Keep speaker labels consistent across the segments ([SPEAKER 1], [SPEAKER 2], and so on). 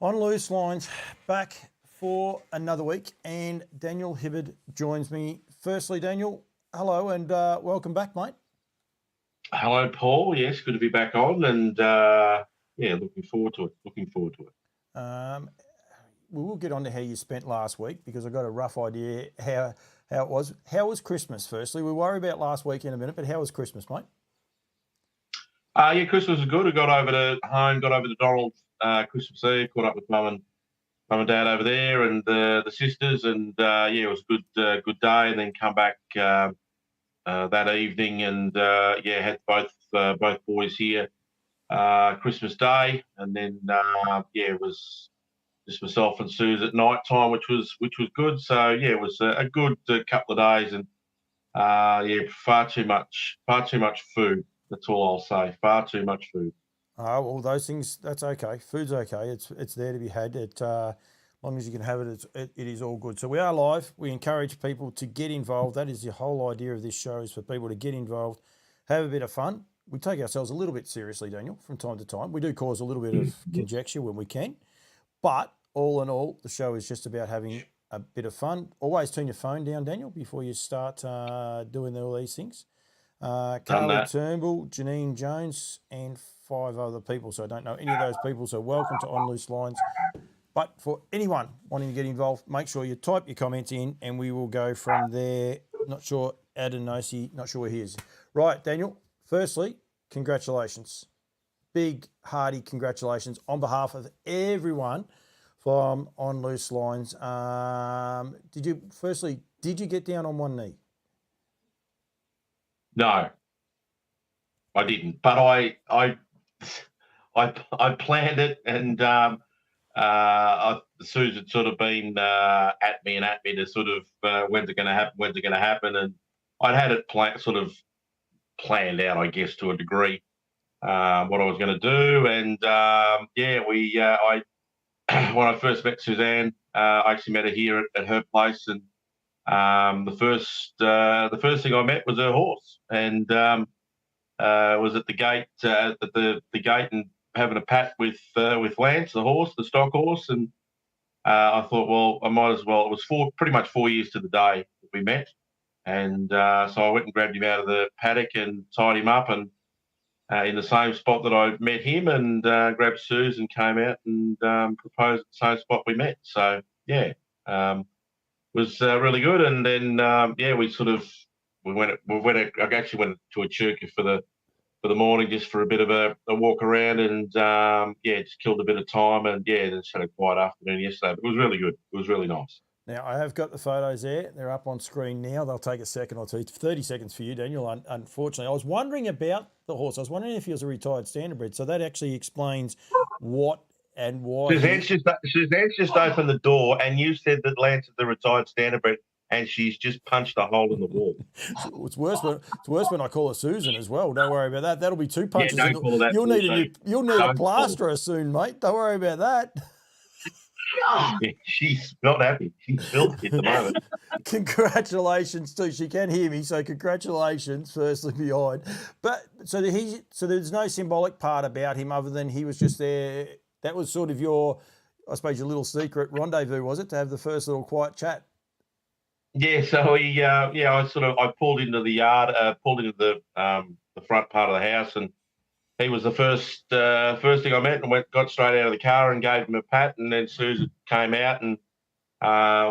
[SPEAKER 1] On Loose Lines, back for another week, and Daniel Hibberd joins me. Firstly, Daniel, hello and welcome back, mate.
[SPEAKER 2] Hello, Paul. Yes, good to be back on, and looking forward to it.
[SPEAKER 1] We will get on to how you spent last week because I got a rough idea how it was. How was Christmas? Firstly, we'll worry about last week in a minute, but how was Christmas, mate?
[SPEAKER 2] Christmas was good. I got over to Donald's Christmas Eve, caught up with mum and dad over there, and the sisters, and it was a good day, and then come back that evening, and had both boys here Christmas Day, and then it was just myself and Suze at night time, which was good. So it was a good couple of days, and far too much food. That's all I'll say. Far too much food.
[SPEAKER 1] Oh, well, those things, that's okay. Food's okay. It's there to be had. As long as you can have it, it is all good. So we are live. We encourage people to get involved. That is the whole idea of this show, is for people to get involved, have a bit of fun. We take ourselves a little bit seriously, Daniel, from time to time. We do cause a little bit of conjecture when we can. But all in all, the show is just about having a bit of fun. Always turn your phone down, Daniel, before you start doing all these things. Carly Turnbull, Janine Jones, and 5 other people. So I don't know any of those people. So welcome to On Loose Lines. But for anyone wanting to get involved, make sure you type your comments in and we will go from there. Not sure, Adenosi, not sure where he is. Right, Daniel, firstly, congratulations. Big, hearty congratulations on behalf of everyone from On Loose Lines. Did you get down on one knee?
[SPEAKER 2] No, I didn't. But I planned it, and Suze had sort of been at me to sort of when's it going to happen, and I'd had it planned out, I guess, to a degree, what I was going to do, and I when I first met Suzanne, I actually met her here at her place, and the first thing I met was her horse, and was at the gate and having a pat with Lance, the horse, the stock horse, and I thought, well, I might as well. It was pretty much 4 years to the day that we met, and so I went and grabbed him out of the paddock and tied him up, and in the same spot that I met him, and grabbed Suze and came out and proposed at the same spot we met. So was really good. And then I actually went to a church for the morning, just for a bit of a walk around, and just killed a bit of time, and just had a quiet afternoon yesterday. But it was really good. It was really nice.
[SPEAKER 1] Now, I have got the photos there. They're up on screen now. They'll take a second or two. 30 seconds for you, Daniel, unfortunately. I was wondering about the horse. I was wondering if he was a retired standardbred. So that actually explains what and why.
[SPEAKER 2] Suzanne's just opened the door, and you said that Lance is the retired standardbred, and she's just punched a hole in the wall.
[SPEAKER 1] It's worse when I call her Susan as well. Don't worry about that. That'll be 2 punches.
[SPEAKER 2] Yeah, don't call her that.
[SPEAKER 1] You'll need a plasterer soon, mate. Don't worry about that.
[SPEAKER 2] She's not happy. She's filthy at the moment.
[SPEAKER 1] Congratulations too. She can hear me, so congratulations firstly behind. But so there's no symbolic part about him other than he was just there. That was sort of your, I suppose, your little secret rendezvous, was it, to have the first little quiet chat?
[SPEAKER 2] Yeah. So I pulled into the yard, pulled into the front part of the house, and he was the first thing I met, and got straight out of the car and gave him a pat, and then Susan came out, and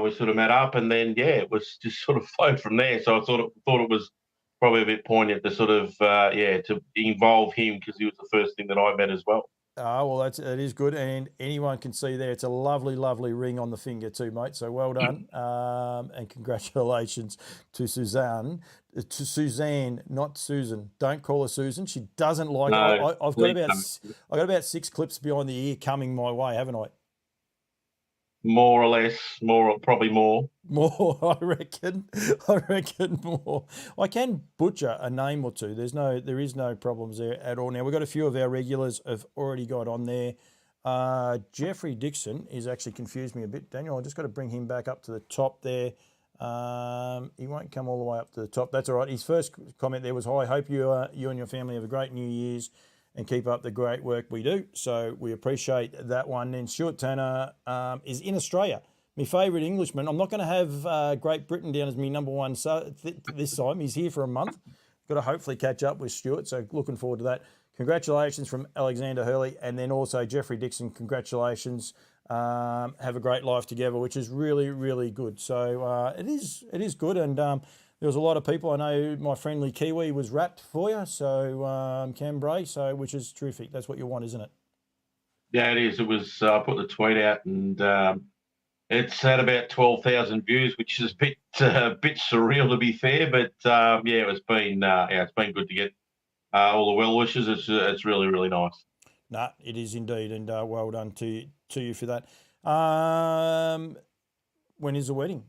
[SPEAKER 2] we sort of met up, and then it was just sort of flowed from there. So I thought it was probably a bit poignant to sort of to involve him, because he was the first thing that I met as well.
[SPEAKER 1] Well, that is good, and anyone can see there. It's a lovely, lovely ring on the finger too, mate. So well done, and congratulations to Suzanne. To Suzanne, not Susan. Don't call her Susan. She doesn't like it. I've got about 6 clips behind the ear coming my way, haven't I?
[SPEAKER 2] More or less, probably more.
[SPEAKER 1] More, I reckon more. I can butcher a name or two. There is no problems there at all. Now, we've got a few of our regulars have already got on there. Jeffrey Dixon is actually confused me a bit. Daniel, I just got to bring him back up to the top there. He won't come all the way up to the top. That's all right. His first comment there was, "Hi, I hope you and your family have a great New Year's and keep up the great work we do. So we appreciate that one. And Stuart Tanner is in Australia. My favourite Englishman. I'm not going to have Great Britain down as my number one this time. He's here for a month. Got to hopefully catch up with Stuart. So looking forward to that. Congratulations from Alexander Hurley, and then also Jeffrey Dixon. Congratulations. Have a great life together, which is really, really good. So it is good, and there was a lot of people. I know my friendly Kiwi was wrapped for you, so Cam Bray, so which is terrific. That's what you want, isn't it?
[SPEAKER 2] Yeah, it is. It was. I put the tweet out, and it's had about 12,000 views, which is a bit surreal to be fair. But yeah, it's been good to get all the well wishes. It's really, really nice.
[SPEAKER 1] No, it is indeed, and well done to you for that. When is the wedding?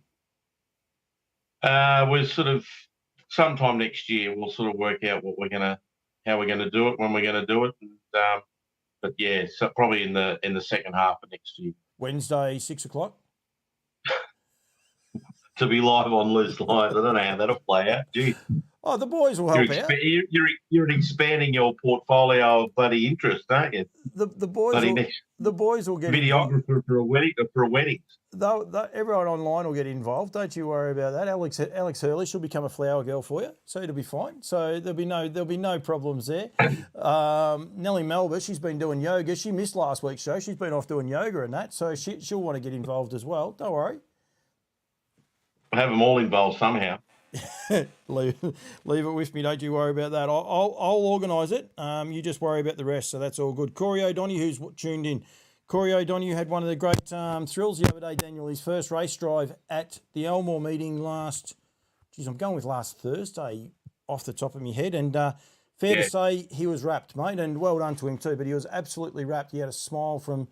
[SPEAKER 2] We're sort of sometime next year. We'll sort of work out how we're gonna do it, when we're gonna do it. And, but yeah, so probably in the second half of next year.
[SPEAKER 1] Wednesday, 6 o'clock.
[SPEAKER 2] To be live on Loose Live, I don't know how that'll play out. Gee.
[SPEAKER 1] Oh, the boys will help out.
[SPEAKER 2] You're expanding your portfolio of bloody interest, aren't you?
[SPEAKER 1] The boys will get
[SPEAKER 2] videographer for a wedding.
[SPEAKER 1] Everyone online will get involved. Don't you worry about that. Alex Hurley, she'll become a flower girl for you, so it'll be fine. So there'll be no problems there. Nellie Melba, she's been doing yoga. She missed last week's show. She's been off doing yoga and that, so she'll want to get involved as well. Don't worry.
[SPEAKER 2] Have them all involved somehow.
[SPEAKER 1] leave it with me. Don't you worry about that. I'll organise it. You just worry about the rest. So that's all good. Corey O'Donoghue, who's tuned in. Corey O'Donoghue had one of the great thrills the other day, Daniel. His first race drive at the Elmore meeting I'm going with last Thursday off the top of my head. And fair to say he was wrapped, mate. And well done to him too. But he was absolutely wrapped. He had a smile from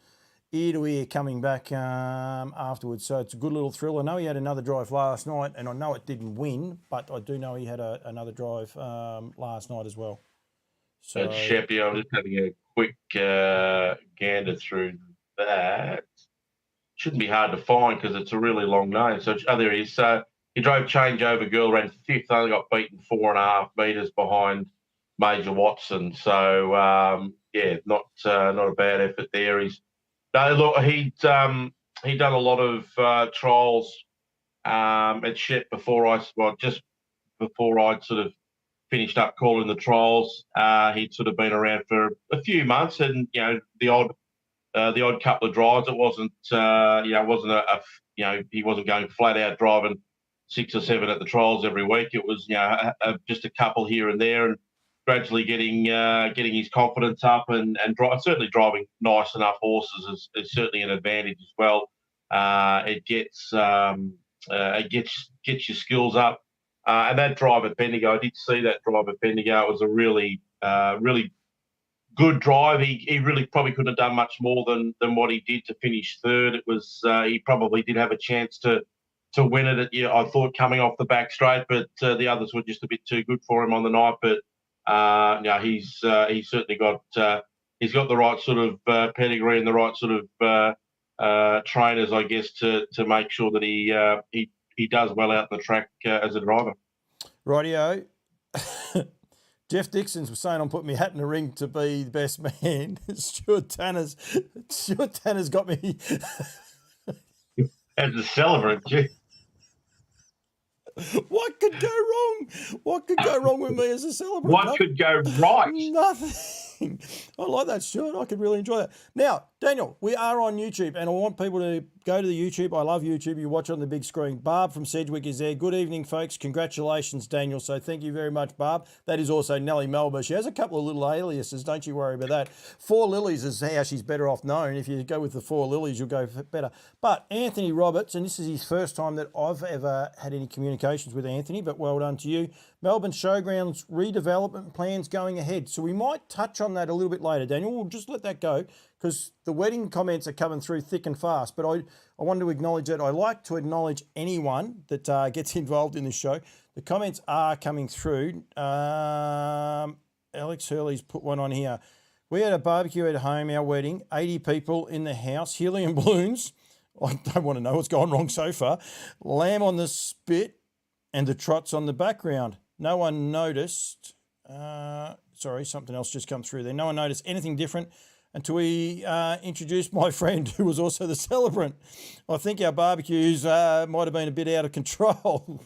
[SPEAKER 1] ear to ear coming back afterwards. So it's a good little thrill. I know he had another drive last night, and I know it didn't win, but I do know he had another drive last night as well. So
[SPEAKER 2] at Sheppey, I'm just having a quick gander through that. Shouldn't be hard to find because it's a really long name. So there he is. So he drove Changeover Girl, ran fifth, only got beaten 4.5 metres behind Major Watson. So not a bad effort there. He'd done a lot of trials at Shep just before I'd sort of finished up calling the trials. He'd sort of been around for a few months, and the odd couple of drives. It wasn't he wasn't going flat out driving 6 or 7 at the trials every week. It was just a couple here and there, and gradually getting his confidence up and certainly driving nice enough horses is certainly an advantage as well. It gets your skills up, and that drive at Bendigo, I did see that drive at Bendigo. It was a really good drive. He really probably couldn't have done much more than what he did to finish third. It was he probably did have a chance to win it. I thought coming off the back straight, but the others were just a bit too good for him on the night. But he's certainly got he's got the right sort of pedigree and the right sort of trainers, I guess, to make sure that he does well out in the track as a driver.
[SPEAKER 1] Rightio. Jeff Dixon's was saying I'm putting my hat in the ring to be the best man. Stuart Tanner's got me.
[SPEAKER 2] As a celebrant, gee.
[SPEAKER 1] What could go wrong? What could go wrong with me as a celebrant?
[SPEAKER 2] What could go right?
[SPEAKER 1] Nothing. I like that, Stuart. I could really enjoy that. Now, Daniel, we are on YouTube, and I want people to go to the YouTube. I love YouTube. You watch on the big screen. Barb from Sedgwick is there. Good evening, folks. Congratulations, Daniel. So thank you very much, Barb. That is also Nellie Melba. She has a couple of little aliases. Don't you worry about that. Four Lilies is how she's better off known. If you go with the Four Lilies, you'll go better. But Anthony Roberts, and this is his first time that I've ever had any communications with Anthony, but well done to you. Melbourne Showgrounds redevelopment plans going ahead. So we might touch on that a little bit later, Daniel. We'll just let that go because the wedding comments are coming through thick and fast. But I wanted to acknowledge that. I like to acknowledge anyone that gets involved in this show. The comments are coming through. Alex Hurley's put one on here. We had a barbecue at home, our wedding, 80 people in the house, helium balloons. I don't want to know what's gone wrong so far. Lamb on the spit and the trots on the background. No one noticed. sorry, something else just come through there. No one noticed anything different until we introduced my friend who was also the celebrant. I think our barbecues might have been a bit out of control.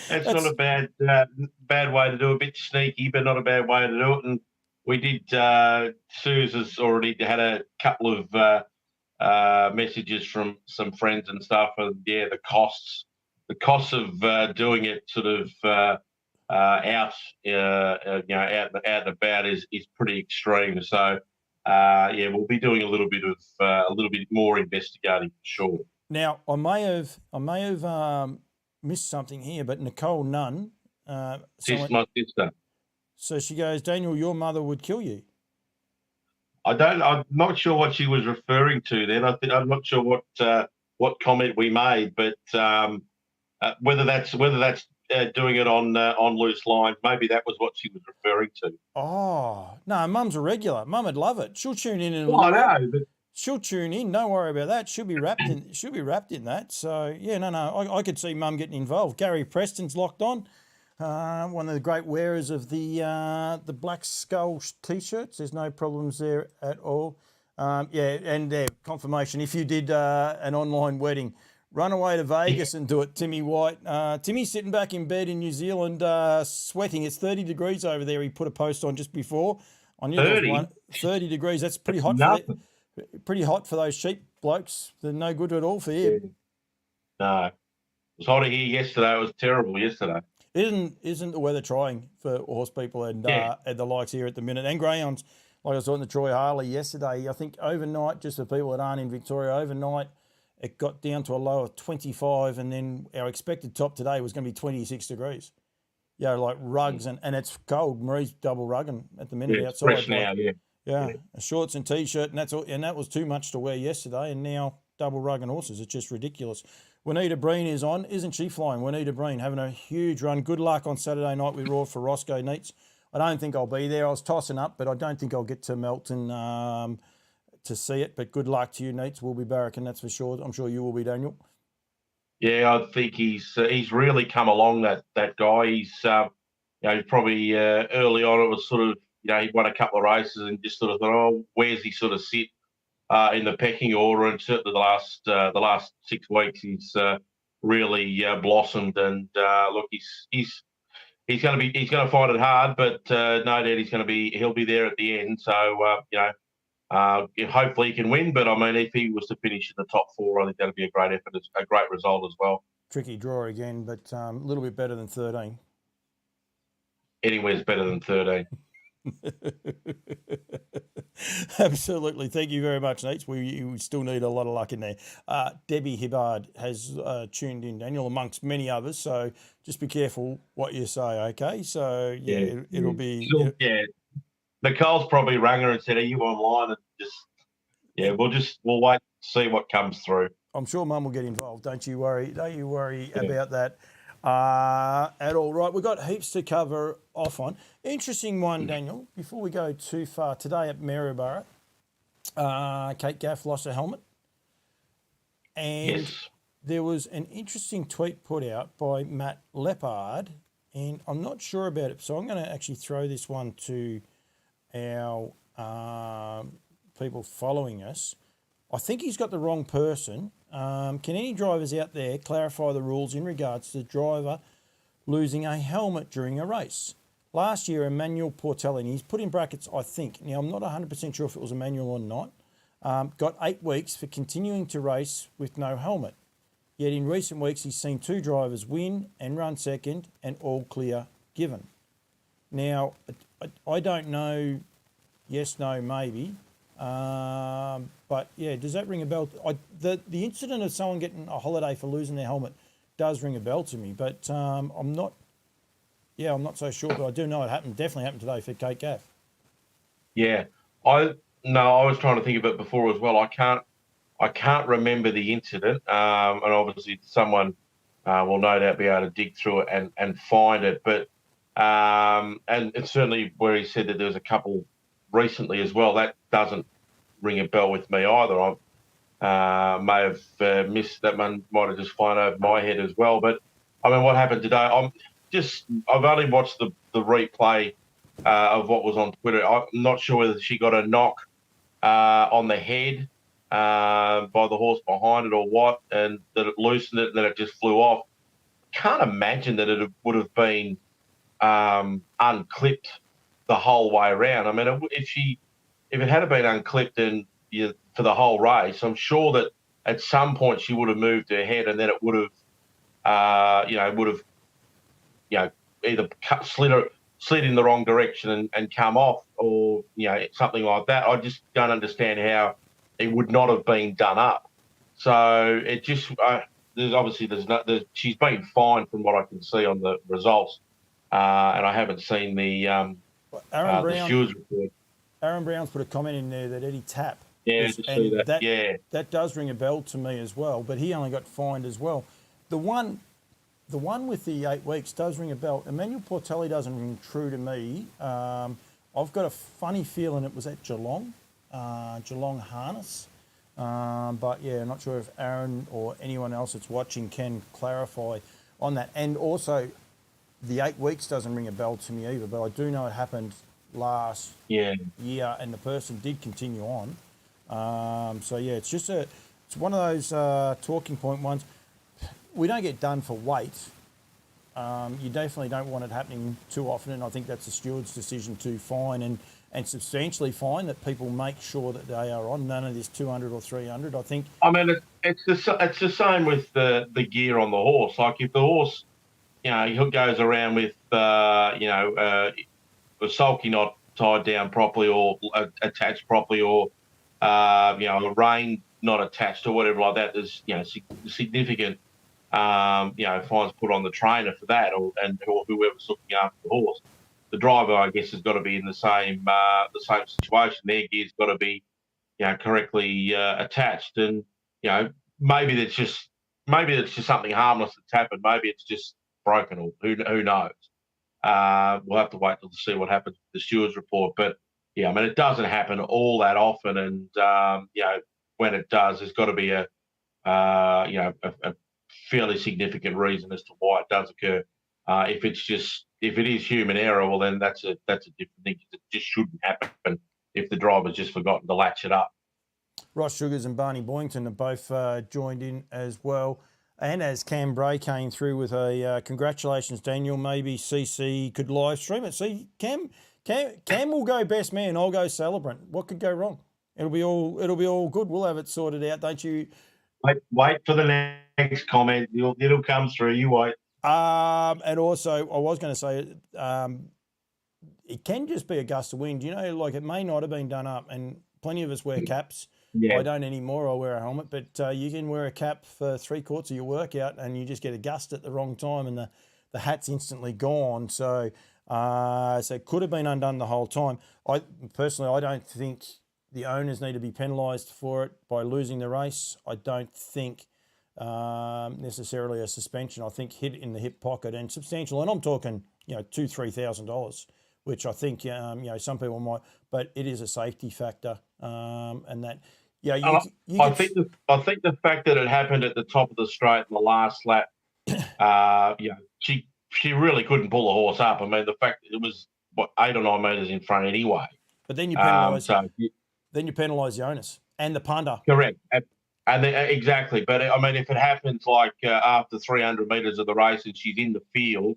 [SPEAKER 2] That's not a bad way to do it. A bit sneaky, but not a bad way to do it. And we did. Suze has already had a couple of messages from some friends and stuff, and yeah, the costs of doing it sort of out and about is pretty extreme. So yeah, we'll be doing a little bit more investigating for sure.
[SPEAKER 1] Now I may have missed something here, but Nicole Nunn,
[SPEAKER 2] She's my sister.
[SPEAKER 1] So she goes, Daniel, your mother would kill you.
[SPEAKER 2] I'm not sure what she was referring to then. I'm not sure what comment we made, but whether that's doing it on loose lines, maybe that was what she was referring to.
[SPEAKER 1] Oh no, Mum's a regular. Mum would love it. She'll tune in.
[SPEAKER 2] I know, but
[SPEAKER 1] she'll tune in. Don't worry about that. She'll be wrapped in. She'll be wrapped in that. So yeah, no. I could see Mum getting involved. Gary Preston's locked on. One of the great wearers of the Black Skull t-shirts. There's no problems there at all. Yeah, and confirmation. If you did an online wedding, run away to Vegas and do it, Timmy White. Timmy's sitting back in bed in New Zealand, sweating. It's 30 degrees over there. He put a post on just before. I knew 30? 30 degrees. That's pretty hot. Pretty hot for those sheep blokes. They're no good at all for him.
[SPEAKER 2] No, it was hotter here yesterday. It was terrible yesterday.
[SPEAKER 1] Isn't the weather trying for horse people and the likes here at the minute? And greyhounds, like I saw in the Troy Harley yesterday, I think overnight, just for people that aren't in Victoria, overnight it got down to a low of 25, and then our expected top today was going to be 26 degrees. Yeah, like rugs, and it's cold. Marie's double rugging at the minute outside.
[SPEAKER 2] Fresh now,
[SPEAKER 1] yeah, shorts and t-shirt, and that's all. And that was too much to wear yesterday, and now double rugging horses. It's just ridiculous. Juanita Breen is on, isn't she flying? Juanita Breen having a huge run. Good luck on Saturday night with Raw for Roscoe Neats. I don't think I'll be there. I was tossing up, but I don't think I'll get to Melton to see it. But good luck to you, Neats. We'll be barracking, that's for sure. I'm sure you will be, Daniel.
[SPEAKER 2] Yeah, I think he's really come along. That guy. He's probably early on it was sort of he won a couple of races and just sort of thought, oh, where's he sort of sit in the pecking order? And certainly the last 6 weeks he's really blossomed. And look, he's going to find it hard, but no doubt he'll be there at the end. So hopefully he can win. But I mean, if he was to finish in the top 4, I think that'd be a great effort, a great result as well.
[SPEAKER 1] Tricky draw again, but a little bit better than 13.
[SPEAKER 2] Anywhere's better than 13.
[SPEAKER 1] Absolutely. Thank you very much, Nate. We still need a lot of luck in there. Debbie Hibbard has tuned in, Daniel, amongst many others. So just be careful what you say, okay? So, it'll be...
[SPEAKER 2] Yeah. Nicole's probably rang her and said, are you online? And we'll wait to see what comes through.
[SPEAKER 1] I'm sure Mum will get involved. Don't you worry about that at all. Right, we've got heaps to cover off on. Interesting one, Daniel, before we go too far. Today at Maryborough, Kate Gaff lost her helmet. And there was an interesting tweet put out by Matt Leppard, and I'm not sure about it, so I'm going to actually throw this one to our people following us. I think he's got the wrong person. Can any drivers out there clarify the rules in regards to the driver losing a helmet during a race? Last year, Emmanuel Portellini, he's put in brackets, I think. Now, I'm not 100% sure if it was Emmanuel or not, got 8 weeks for continuing to race with no helmet. Yet in recent weeks, he's seen 2 drivers win and run second and all clear given. Now, I don't know, yes, no, maybe. But yeah, does that ring a bell? The incident of someone getting a holiday for losing their helmet does ring a bell to me, but I'm not so sure. But I do know it definitely happened today for Kate Gaff. Yeah,
[SPEAKER 2] I was trying to think of it before as well. I can't remember the incident, and obviously someone will no doubt be able to dig through it and find it. But and it's certainly where he said that there was a couple recently as well. That doesn't ring a bell with me either. I may have missed that one. Might have just flown over my head as well. But I mean, what happened today? I've only watched the replay of what was on Twitter. I'm not sure whether she got a knock on the head by the horse behind it or what, and that it loosened it and then it just flew off. Can't imagine that it would have been unclipped the whole way around. I mean, if it had been unclipped and for the whole race, I'm sure that at some point she would have moved her head and then it would have, either slid in the wrong direction and come off, or something like that. I just don't understand how it would not have been done up. So it just she's been fine from what I can see on the results, and I haven't seen the stewards report.
[SPEAKER 1] Aaron Brown's put a comment in there that Eddie Tapp.
[SPEAKER 2] Yeah, to see that. Yeah,
[SPEAKER 1] that does ring a bell to me as well. But he only got fined as well. The one with the 8 weeks does ring a bell. Emmanuel Portelli doesn't ring true to me. I've got a funny feeling it was at Geelong Harness. But yeah, I'm not sure if Aaron or anyone else that's watching can clarify on that. And also, the 8 weeks doesn't ring a bell to me either. But I do know it happened last year, and the person did continue on. So yeah, it's one of those talking point ones. We don't get done for weight. You definitely don't want it happening too often, and I think that's the steward's decision to fine and substantially fine that people make sure that they are on none of this 200 or 300. I think.
[SPEAKER 2] I mean, it's the same with the gear on the horse. Like if the horse, he goes around with a sulky not tied down properly or attached properly, or a rein not attached or whatever like that, there's significant fines put on the trainer for that, or whoever's looking after the horse. The driver, I guess, has got to be in the same situation. Their gear's got to be correctly attached, and maybe it's just something harmless that's happened. Maybe it's just broken, or who knows. We'll have to wait till to see what happens with the stewards report. But yeah, I mean, it doesn't happen all that often, and when it does, there's got to be a fairly significant reason as to why it does occur. If it is human error, well, then that's a different thing. It just shouldn't happen if the driver's just forgotten to latch it up.
[SPEAKER 1] Ross Sugars and Barney Boyington have both joined in as well. And as Cam Bray came through with a congratulations, Daniel, maybe CC could live stream it. See, Cam will go best man. I'll go celebrant. What could go wrong? It'll be all good. We'll have it sorted out, don't you?
[SPEAKER 2] Wait for the next comment. It'll come through. You wait.
[SPEAKER 1] And also, I was going to say, it can just be a gust of wind. Like it may not have been done up, and plenty of us wear caps. Yeah. I don't anymore. I wear a helmet, but you can wear a cap for 3/4 of your workout, and you just get a gust at the wrong time, and the hat's instantly gone. So it could have been undone the whole time. I don't think the owners need to be penalised for it by losing the race. I don't think necessarily a suspension. I think hit in the hip pocket and substantial, and I'm talking $2,000-3,000, which I think some people might, but it is a safety factor, and that. Yeah, I think the fact that it happened at the top of the straight in the last lap, she really couldn't pull the horse up. I mean, the fact that it was 8 or 9 metres in front anyway. But then you penalise. Then you penalise the onus and the punter. Correct, and exactly. But I mean, if it happens like after 300 metres of the race and she's in the field,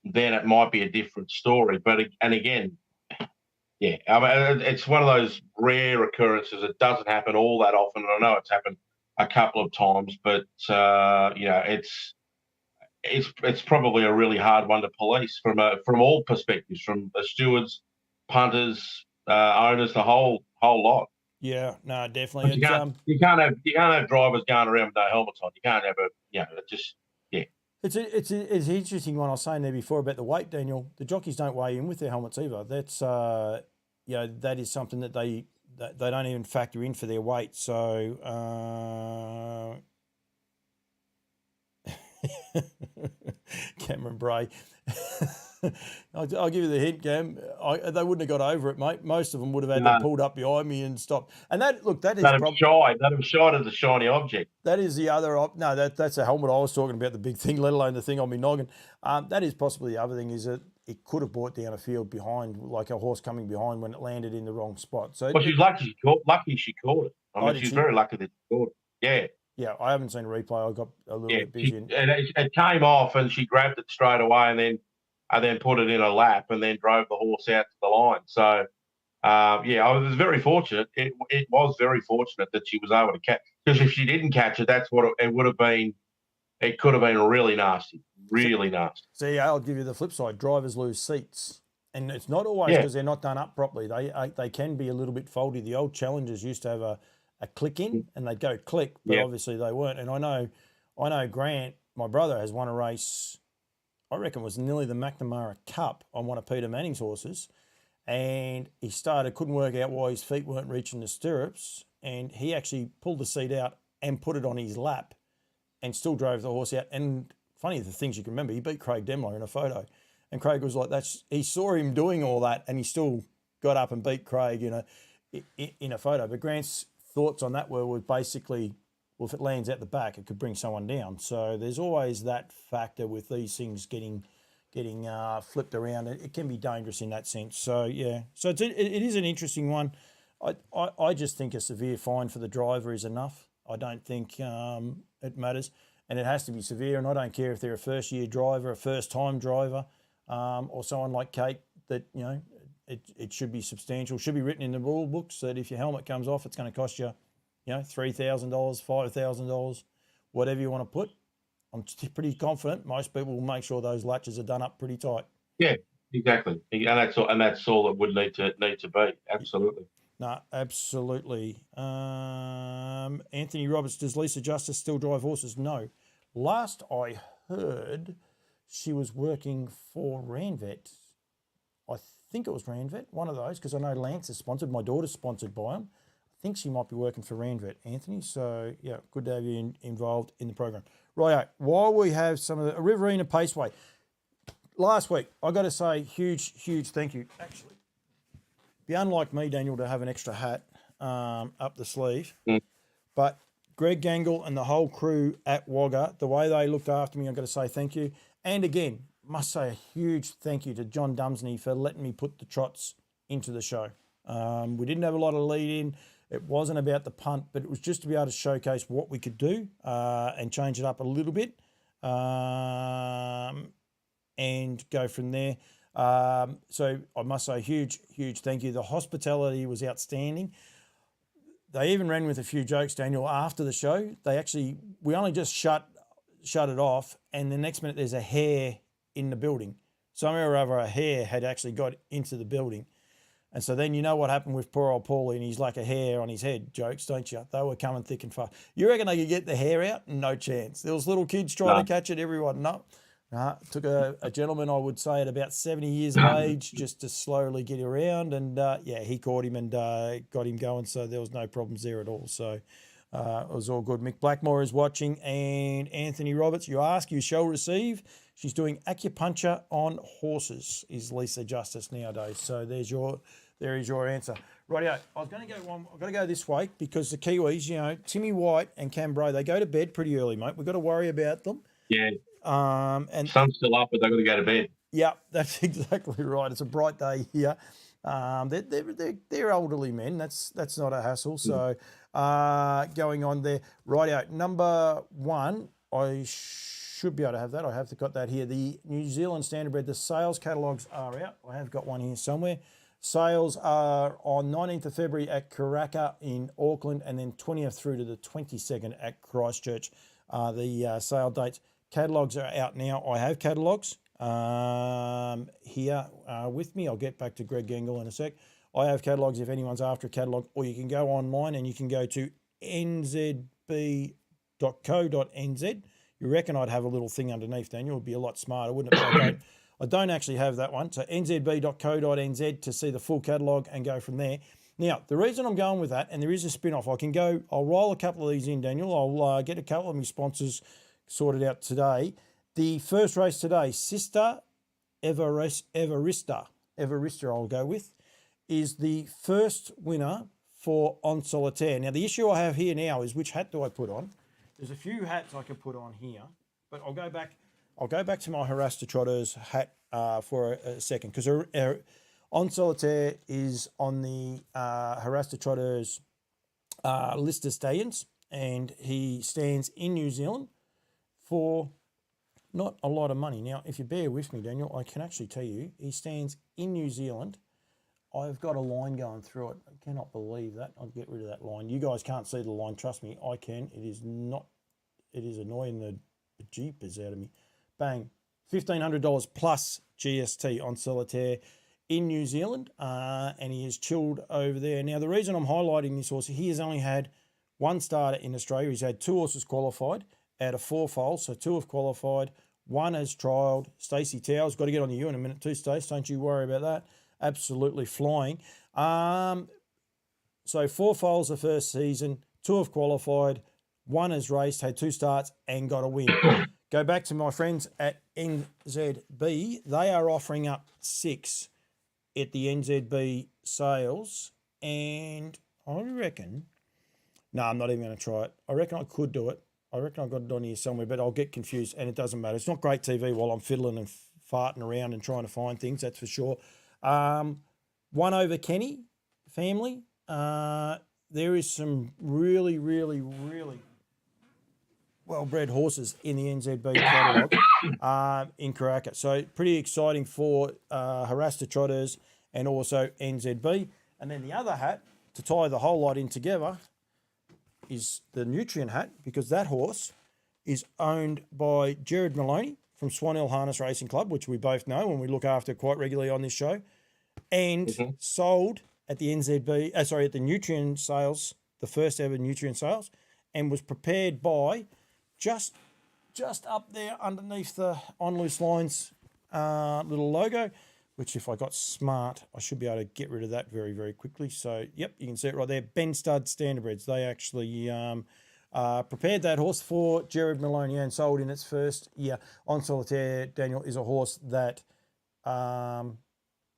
[SPEAKER 1] then it might be a different story. But again. Yeah, I mean, it's one of those rare occurrences. It doesn't happen all that often. I know it's happened a couple of times, but it's probably a really hard one to police from all perspectives, from the stewards, punters, owners, the whole lot. Yeah, no, definitely. You can't have drivers going around with no helmets on. You can't have it just. Yeah. It's an interesting one. I was saying there before about the weight, Daniel. The jockeys don't weigh in with their helmets either. That's that is something that they don't even factor in for their weight. So Cameron Bray. I'll give you the hint, Cam. They wouldn't have got over it, mate. Most of them would have had them pulled up behind me and stopped. And that is shy. That have shied as a shiny object. That is the other. No, that's a helmet I was talking about. The big thing, let alone the thing on me noggin. That is possibly the other thing. Is that it could have brought down a field behind, like a horse coming behind when it landed in the wrong spot. So
[SPEAKER 2] Well, she's lucky she caught it. I mean,
[SPEAKER 1] did
[SPEAKER 2] she's
[SPEAKER 1] she?
[SPEAKER 2] very lucky that she caught it. Yeah.
[SPEAKER 1] Yeah, I haven't seen a replay. I got a little
[SPEAKER 2] Yeah,
[SPEAKER 1] bit busy.
[SPEAKER 2] it came off, and she grabbed it straight away, and then put it in her lap, and then drove the horse out to the line. So, yeah, I was very fortunate. It was very fortunate that she was able to catch. Because if she didn't catch it, that's what it would have been. It could have been really nasty, really nasty.
[SPEAKER 1] So yeah, I'll give you the flip side. Drivers lose seats, and it's not always because they're not done up properly. They can be a little bit faulty. The old Challengers used to have a click in, and they'd go click, but obviously they weren't. And I know Grant, my brother, has won a race. I reckon it was nearly the McNamara Cup on one of Peter Manning's horses, and he couldn't work out why his feet weren't reaching the stirrups, and he actually pulled the seat out and put it on his lap, and still drove the horse out. And funny, the things you can remember, he beat Craig Demler in a photo, and Craig was like, he saw him doing all that, and he still got up and beat Craig, in a photo. But Grant's thoughts on that were basically, well, if it lands out the back, it could bring someone down. So there's always that factor with these things getting flipped around. It can be dangerous in that sense. So yeah, so it is an interesting one. I just think a severe fine for the driver is enough. I don't think it matters, and it has to be severe. And I don't care if they're a first-year driver, a first-time driver, or someone like Kate. That it should be substantial. Should be written in the rule books that if your helmet comes off, it's going to cost you, $3,000, $5,000, whatever you want to put. I'm pretty confident most people will make sure those latches are done up pretty tight.
[SPEAKER 2] Yeah, exactly, and that's all it would need to be. Absolutely.
[SPEAKER 1] No, absolutely. Anthony Roberts, does Lisa Justice still drive horses? No. Last I heard, she was working for Ranvet. I think it was Ranvet, one of those, because I know Lance is sponsored. My daughter's sponsored by them. I think she might be working for Ranvet, Anthony. So, yeah, good to have you involved in the program. Right, while we have some of the Riverina Paceway, last week, I got to say huge thank you. Actually, be unlike me, Daniel, to have an extra hat up the sleeve. But Greg Gangle and the whole crew at Wagga, the way they looked after me, I've got to say thank you. And again, must say a huge thank you to John Dumsney for letting me put the trots into the show. We didn't have a lot of lead in. It wasn't about the punt, but it was just to be able to showcase what we could do and change it up a little bit and go from there. So I must say huge thank you. The hospitality was outstanding. They even ran with a few jokes, Daniel, after the show. We only just shut it off, and the next minute there's a hare in the building. Somehow or other, a hare had actually got into the building. And so then you know what happened with poor old Paulie and he's like a hair on his head jokes, don't you? They were coming thick and fast. You reckon they could get the hair out? No chance. There was little kids trying to catch it, everyone. No. Took a gentleman, I would say, at about 70 years of age just to slowly get around. And, he caught him and got him going. So there was no problems there at all. So it was all good. Mick Blackmore is watching. And Anthony Roberts, you ask, you shall receive. She's doing acupuncture on horses, is Lisa Justice nowadays. So there is your answer. Rightio, I was going to go one. I've got to go this way because the Kiwis, Timmy White and Cambro, they go to bed pretty early, mate. We've got to worry about them.
[SPEAKER 2] Yeah.
[SPEAKER 1] And
[SPEAKER 2] sun's still up, but they've got to go to bed.
[SPEAKER 1] Yeah, that's exactly right. It's a bright day here. They're elderly men. That's not a hassle. So going on there. Rightio, number one, I should be able to have that. I have got that here. The New Zealand Standardbred, the sales catalogues are out. I have got one here somewhere. Sales are on 19th of February at Karaka in Auckland and then 20th through to the 22nd at Christchurch. The sale dates. Catalogues are out now. I have catalogues here with me. I'll get back to Greg Gangle in a sec. I have catalogues if anyone's after a catalogue, or you can go online and you can go to nzb.co.nz. You reckon I'd have a little thing underneath, Daniel? It would be a lot smarter, wouldn't it? I don't actually have that one. So nzb.co.nz to see the full catalogue and go from there. Now, the reason I'm going with that, and there is a spin-off, I'll roll a couple of these in, Daniel. I'll get a couple of my sponsors sorted out today. The first race today, Sister Everista, I'll go with, is the first winner for On Solitaire. Now, the issue I have here now is which hat do I put on? There's a few hats I could put on here, but I'll go back to my Harasta Trotters hat for a second, because On Solitaire is on the Harasta Trotters list of stallions, and he stands in New Zealand for not a lot of money. Now, if you bear with me, Daniel, I can actually tell you he stands in New Zealand. I've got a line going through it. I cannot believe that. I'll get rid of that line. You guys can't see the line. Trust me, I can. It is annoying the jeepers out of me. Bang. $1,500 plus GST on Solitaire in New Zealand, and he is chilled over there. Now, the reason I'm highlighting this horse, he has only had one starter in Australia. He's had 2 horses qualified out of 4 foals, so 2 have qualified, 1 has trialled. Stacey Towers, got to get on to you in a minute too, Stace. Don't you worry about that. Absolutely flying. So 4 foals the first season, 2 have qualified, 1 has raced, had 2 starts and got a win. Go back to my friends at NZB. They are offering up 6 at the NZB sales, and I reckon, no, I'm not even going to try it. I reckon I could do it. I reckon I got it on here somewhere, but I'll get confused, and it doesn't matter. It's not great TV while I'm fiddling and farting around and trying to find things, that's for sure. 1 over Kenny family. There is some really, really, really well-bred horses in the NZB catalogue in Karaka. So pretty exciting for Harasta Trotters and also NZB. And then the other hat, to tie the whole lot in together, is the Nutrient hat, because that horse is owned by Jared Maloney from Swan Hill Harness Racing Club, which we both know and we look after quite regularly on this show, and sold at the NZB, at the Nutrient sales, the first ever Nutrient sales, and was prepared by just up there underneath the On Loose Lines little logo, which if I got smart, I should be able to get rid of that very, very quickly. So, yep, you can see it right there. Ben Stud Standardbreds. They actually prepared that horse for Jared Maloney and sold in its first year. On Solitaire, Daniel, is a horse that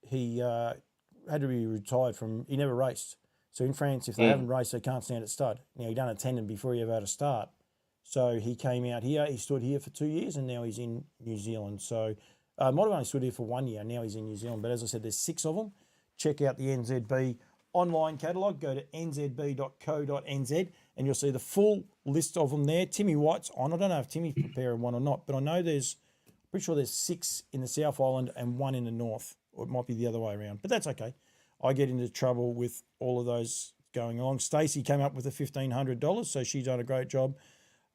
[SPEAKER 1] he had to be retired from. He never raced. So in France, if they haven't raced, they can't stand at stud. Now, he done a tendon before he ever had a start. So he came out here. He stood here for 2 years, and now he's in New Zealand. So might have only stood here for 1 year. Now he's in New Zealand. But as I said, there's 6 of them. Check out the NZB online catalogue. Go to nzb.co.nz, and you'll see the full list of them there. Timmy White's on. I don't know if Timmy's preparing one or not, but I know pretty sure there's 6 in the South Island and 1 in the North. Or it might be the other way around. But that's okay. I get into trouble with all of those going along. Stacey came up with the $1,500, so she's done a great job.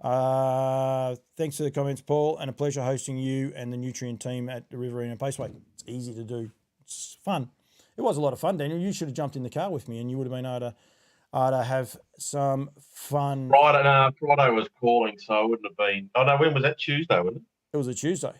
[SPEAKER 1] Thanks for the comments, Paul, and a pleasure hosting you and the Nutrient team at the Riverina Paceway. It's easy to do. It's fun. It was a lot of fun, Daniel. You should have jumped in the car with me, and you would have been able to have some fun.
[SPEAKER 2] Friday was calling, so I wouldn't have been. Oh no, when was that? Tuesday, wasn't it?
[SPEAKER 1] It was a Tuesday.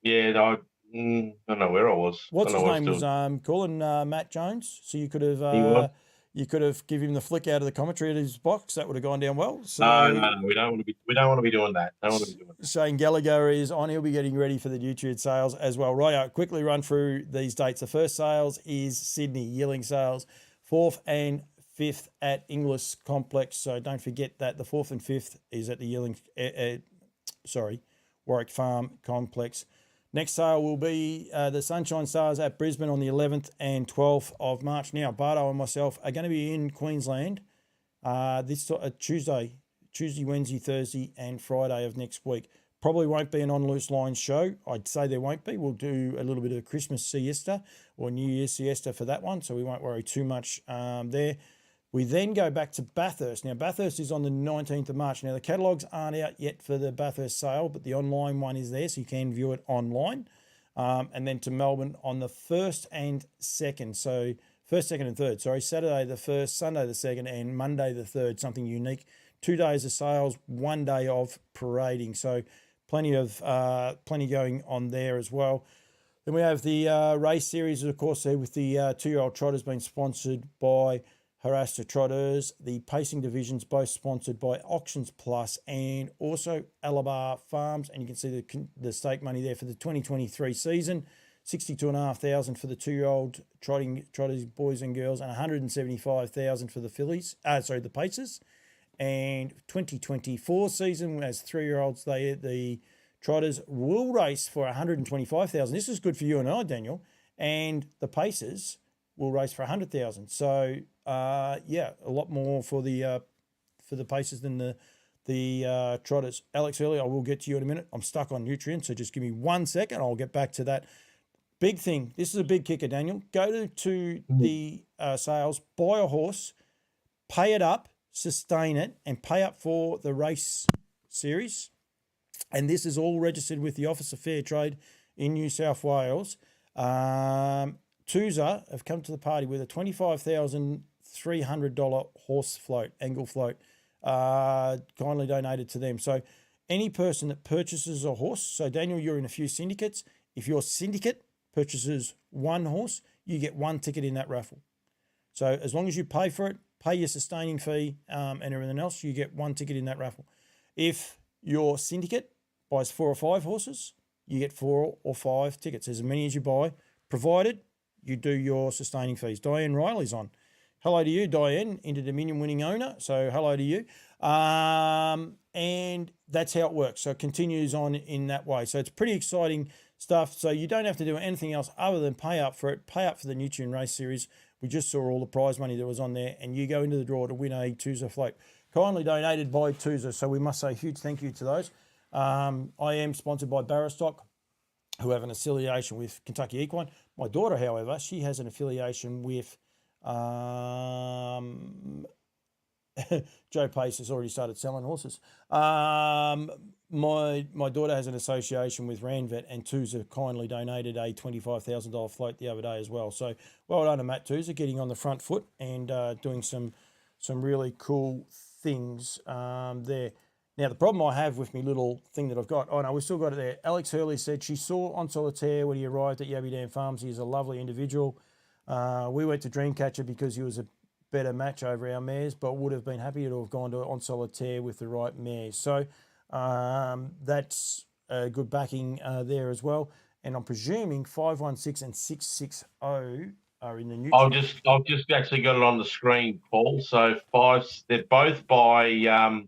[SPEAKER 2] Yeah, I don't know where I was.
[SPEAKER 1] What's his name was calling Matt Jones, so you could have given him the flick out of the commentary at his box. That would have gone down well. So,
[SPEAKER 2] no, we don't want to be doing that. Don't want to be doing that.
[SPEAKER 1] Shane Gallagher is on. He'll be getting ready for the Nutrient sales as well. Right, I'll quickly run through these dates. The first sales is Sydney Yearling sales, 4th and 5th at Inglis Complex. So don't forget that the 4th and 5th is at the Yearling, Warwick Farm Complex. Next sale will be the Sunshine Stars at Brisbane on the 11th and 12th of March. Now, Bardo and myself are going to be in Queensland this Tuesday, Wednesday, Thursday and Friday of next week. Probably won't be an On Loose Lines show. I'd say there won't be. We'll do a little bit of Christmas siesta or New Year's siesta for that one, so we won't worry too much there. We then go back to Bathurst. Now, Bathurst is on the 19th of March. Now, the catalogues aren't out yet for the Bathurst sale, but the online one is there, so you can view it online. And then to Melbourne on the 1st and 2nd. So 1st, 2nd and 3rd. Sorry, Saturday the 1st, Sunday the 2nd, and Monday the 3rd. Something unique. 2 days of sales, 1 day of parading. So plenty going on there as well. Then we have the race series, of course, there with the 2-year-old trotters being sponsored by Harasta Trotters. The pacing divisions both sponsored by Auctions Plus and also Alabar Farms. And you can see the stake money there for the 2023 season. $62,500 for the 2-year-old trotters, boys and girls, and $175,000 for the fillies. The Pacers. And 2024 season as 3-year-olds, the Trotters will race for 125,000. This is good for you and I, Daniel. And the Pacers will race for 100,000. So yeah, a lot more for the Pacers than the Trotters. Alex Early, I will get to you in a minute. I'm stuck on Nutrien, so just give me 1 second. I'll get back to that. Big thing. This is a big kicker, Daniel. Go to the sales, buy a horse, pay it up, sustain it, and pay up for the race series. And this is all registered with the Office of Fair Trade in New South Wales. Tooza have come to the party with a $25,300 horse float, angle float, kindly donated to them. So any person that purchases a horse, so Daniel, you're in a few syndicates. If your syndicate purchases one horse, you get one ticket in that raffle. So as long as you pay for it, pay your sustaining fee and everything else, you get one ticket in that raffle. If your syndicate buys 4 or 5 horses, you get 4 or 5 tickets, as many as you buy, provided you do your sustaining fees. Diane Riley's on. Hello to you, Diane, Inter Dominion winning owner. So hello to you. And that's how it works. So it continues on in that way. So it's pretty exciting stuff. So you don't have to do anything else other than pay up for it, pay up for the Nutrien Race Series. We just saw all the prize money that was on there, and you go into the draw to win a Tooza float. Kindly donated by Tooza. So we must say a huge thank you to those. I am sponsored by Barrastock, who have an affiliation with Kentucky Equine. My daughter, however, she has an affiliation with Joe Pace has already started selling horses. My daughter has an association with Randvet, and Tooza kindly donated a $25,000 float the other day as well. So well done to Matt Tooza, getting on the front foot and doing some really cool things there. Now, the problem I have with my little thing that I've got, oh no, we've still got it there. Alex Hurley said she saw On Solitaire when he arrived at Yabby Dam Farms. He's a lovely individual. We went to Dreamcatcher because he was a better match over our mares, but would have been happy to have gone to On Solitaire with the right mares. So that's a good backing there as well. And I'm presuming 516 and 660 are in the new.
[SPEAKER 2] I've just actually got it on the screen, Paul. So they're both by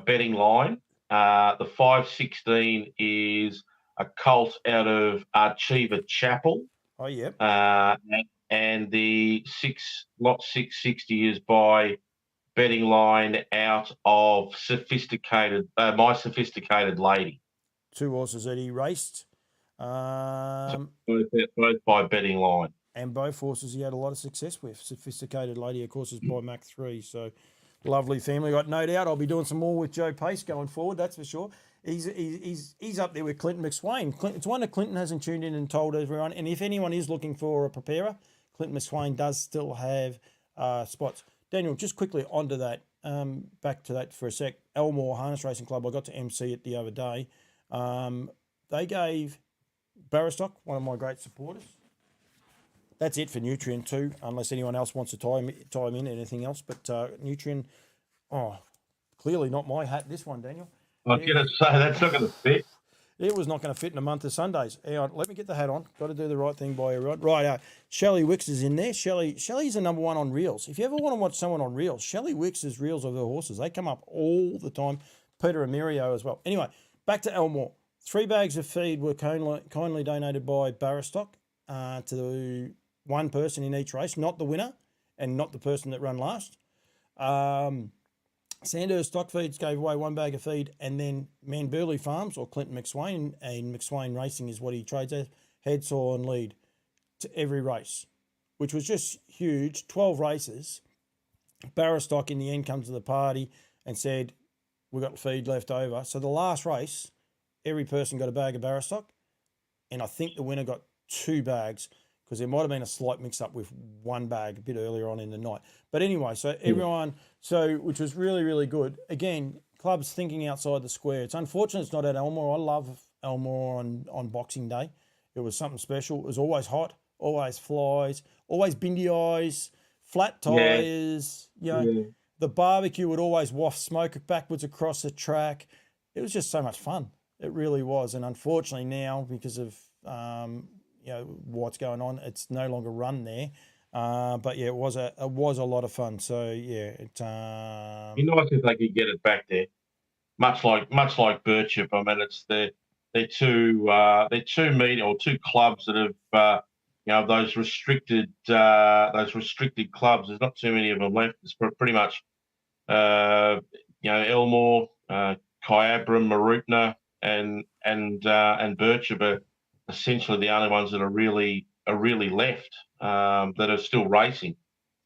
[SPEAKER 2] Betting Line. The 516 is a colt out of Archiva Chapel.
[SPEAKER 1] Oh, yep.
[SPEAKER 2] And the lot 660 is by Betting Line out of My Sophisticated Lady.
[SPEAKER 1] 2 horses that he raced.
[SPEAKER 2] Both by Betting Line.
[SPEAKER 1] And both horses he had a lot of success with. Sophisticated Lady, of course, is by Mach 3. So lovely family. Got no doubt I'll be doing some more with Joe Pace going forward, that's for sure. He's up there with Clinton McSwain. It's one that Clinton hasn't tuned in and told everyone. And if anyone is looking for a preparer, Clinton McSwain does still have spots. Daniel, just quickly onto that, back to that for a sec. Elmore Harness Racing Club, I got to MC it the other day. They gave Barrastock, one of my great supporters. That's it for Nutrien too, unless anyone else wants to tie him in anything else. But Nutrien, clearly not my hat, this one, Daniel.
[SPEAKER 2] I was going to say, that's not going to fit.
[SPEAKER 1] It was not going to fit in a month of Sundays. Hang on, let me get the hat on. Got to do the right thing by everyone. Right, Shelley Wicks is in there. Shelley's the number one on reels. If you ever want to watch someone on reels, Shelley Wicks's reels of her horses, they come up all the time. Peter Amirio as well. Anyway, back to Elmore. 3 bags of feed were kindly donated by Barrastock to one person in each race, not the winner and not the person that ran last. Sandhurst Stock Feeds gave away 1 bag of feed, and then Manburley Farms, or Clinton McSwain, and McSwain Racing is what he trades as, head, saw and lead to every race, which was just huge. 12 races. Barrastock in the end comes to the party and said, we've got feed left over. So the last race, every person got a bag of Barrastock, and I think the winner got 2 bags, because there might have been a slight mix-up with 1 bag a bit earlier on in the night. But anyway, so everyone, which was really, really good. Again, clubs thinking outside the square. It's unfortunate it's not at Elmore. I love Elmore on Boxing Day. It was something special. It was always hot, always flies, always bindy eyes, flat tyres. The barbecue would always waft smoke backwards across the track. It was just so much fun. It really was. And unfortunately now, because of what's going on, it's no longer run there. But yeah, it was a lot of fun. So yeah,
[SPEAKER 2] be nice if they could get it back there. much like Birchip. I mean, they're two media or two clubs that have those restricted clubs. There's not too many of them left. It's pretty much Elmore, Kyabram, Mooroopna, and Birchip are essentially the only ones that are really left that are still racing.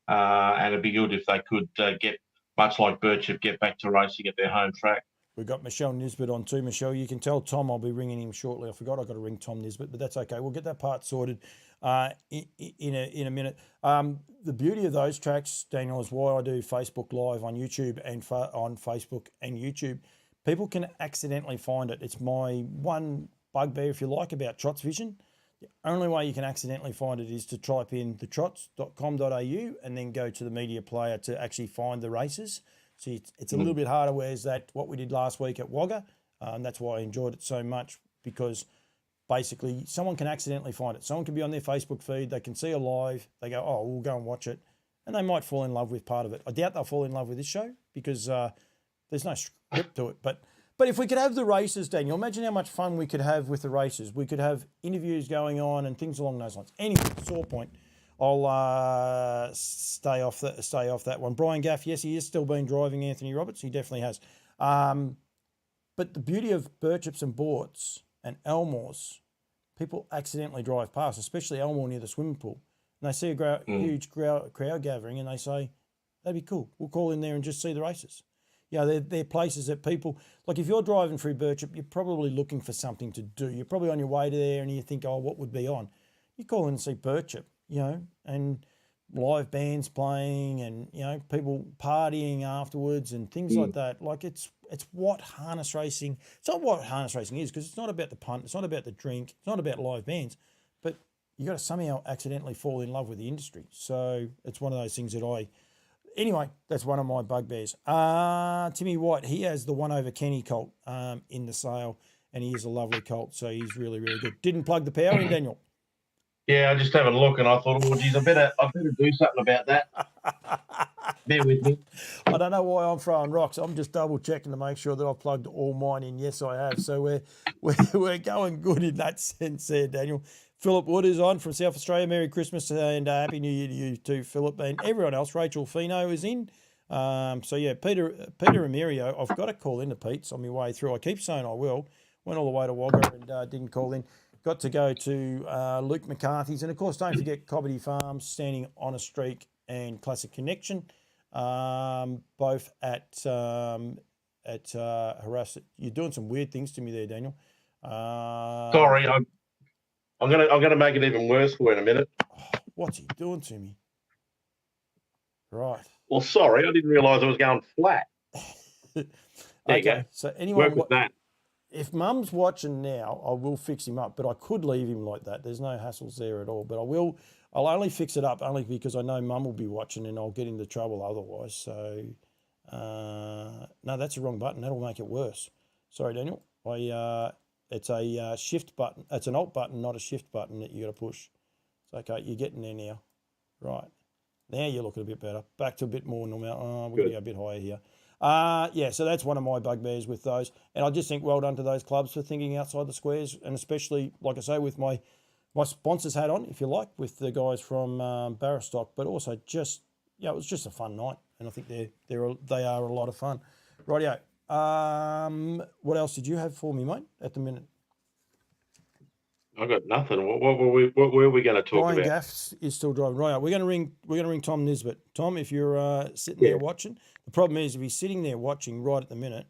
[SPEAKER 2] And it'd be good if they could get, much like Birchip, get back to racing at their home track.
[SPEAKER 1] We've got Michelle Nisbet on too. Michelle, you can tell Tom I'll be ringing him shortly. I forgot I've got to ring Tom Nisbet, but that's okay. We'll get that part sorted in a minute. The beauty of those tracks, Daniel, is why I do Facebook Live on YouTube and on Facebook and YouTube. People can accidentally find it. It's my one bugbear, if you like, about Trots Vision. The only way you can accidentally find it is to type in thetrots.com.au and then go to the media player to actually find the races. So it's a little bit harder, whereas what we did last week at Wagga. That's why I enjoyed it so much, because basically someone can accidentally find it. Someone can be on their Facebook feed, they can see a live, they go, oh, we'll go and watch it, and they might fall in love with part of it. I doubt they'll fall in love with this show because there's no script to it. But if we could have the races, Daniel, imagine how much fun we could have with the races. We could have interviews going on and things along those lines. Anyway, sore point. I'll stay off that one. Brian Gaff, yes, he is still been driving Anthony Roberts. He definitely has. But the beauty of Birchips and Borts and Elmores, people accidentally drive past, especially Elmore near the swimming pool, and they see a huge crowd gathering, and they say, that'd be cool. We'll call in there and just see the races. They're places that people, like if you're driving through Birchip, you're probably looking for something to do. You're probably on your way to there and you think, oh, what would be on? You call in and see Birchip, and live bands playing and, people partying afterwards and things like that. Like it's what harness racing, it's not what harness racing is, because it's not about the punt, it's not about the drink, it's not about live bands, but you got to somehow accidentally fall in love with the industry. So it's one of those things that anyway, that's one of my bugbears. Timmy White, he has the 1 over Kenny colt in the sale, and he is a lovely colt, so he's really, really good. Didn't plug the power in, Daniel.
[SPEAKER 2] Yeah, I just having a look, and I thought, oh, geez, I better do something about that. Bear with me.
[SPEAKER 1] I don't know why I'm throwing rocks. I'm just double checking to make sure that I've plugged all mine in. Yes, I have. So we're going good in that sense there, Daniel. Philip Wood is on from South Australia. Merry Christmas and Happy New Year to you too, Philip, and everyone else. Rachel Fino is in. So yeah, Peter Amirio. I've got to call in to Pete's on my way through. I keep saying I will. Went all the way to Wagga and didn't call in. Got to go to Luke McCarthy's, and of course, don't forget Cobbity Farms, Standing on a Streak, and Classic Connection, both at Harass. You're doing some weird things to me there, Daniel.
[SPEAKER 2] Sorry, I'm gonna make it even worse for you in a minute.
[SPEAKER 1] What's he doing to me? Right.
[SPEAKER 2] Well, sorry, I didn't realise I was going flat.
[SPEAKER 1] Okay, so anyone
[SPEAKER 2] work with that.
[SPEAKER 1] If Mum's watching now, I will fix him up, but I could leave him like that. There's no hassles there at all. But I'll only fix it up only because I know Mum will be watching and I'll get into trouble otherwise. So, no, that's the wrong button. That'll make it worse. Sorry, Daniel. It's a shift button. It's an alt button, not a shift button that you got to push. It's okay. You're getting there now. Right. Now you're looking a bit better. Back to a bit more normal. We're going to go a bit higher here. So that's one of my bugbears with those. And I just think well done to those clubs for thinking outside the squares, and especially, like I say, with my sponsors hat on, if you like, with the guys from Barristock, but also just, it was just a fun night, and I think they are a lot of fun. Rightio. What else did you have for me, mate, at the minute?
[SPEAKER 2] I got nothing. What were we going to talk
[SPEAKER 1] Brian
[SPEAKER 2] about?
[SPEAKER 1] Gaff is still driving. Right, we're going to ring Tom Nisbet. Tom, if you're sitting there watching, the problem is if he's sitting there watching right at the minute,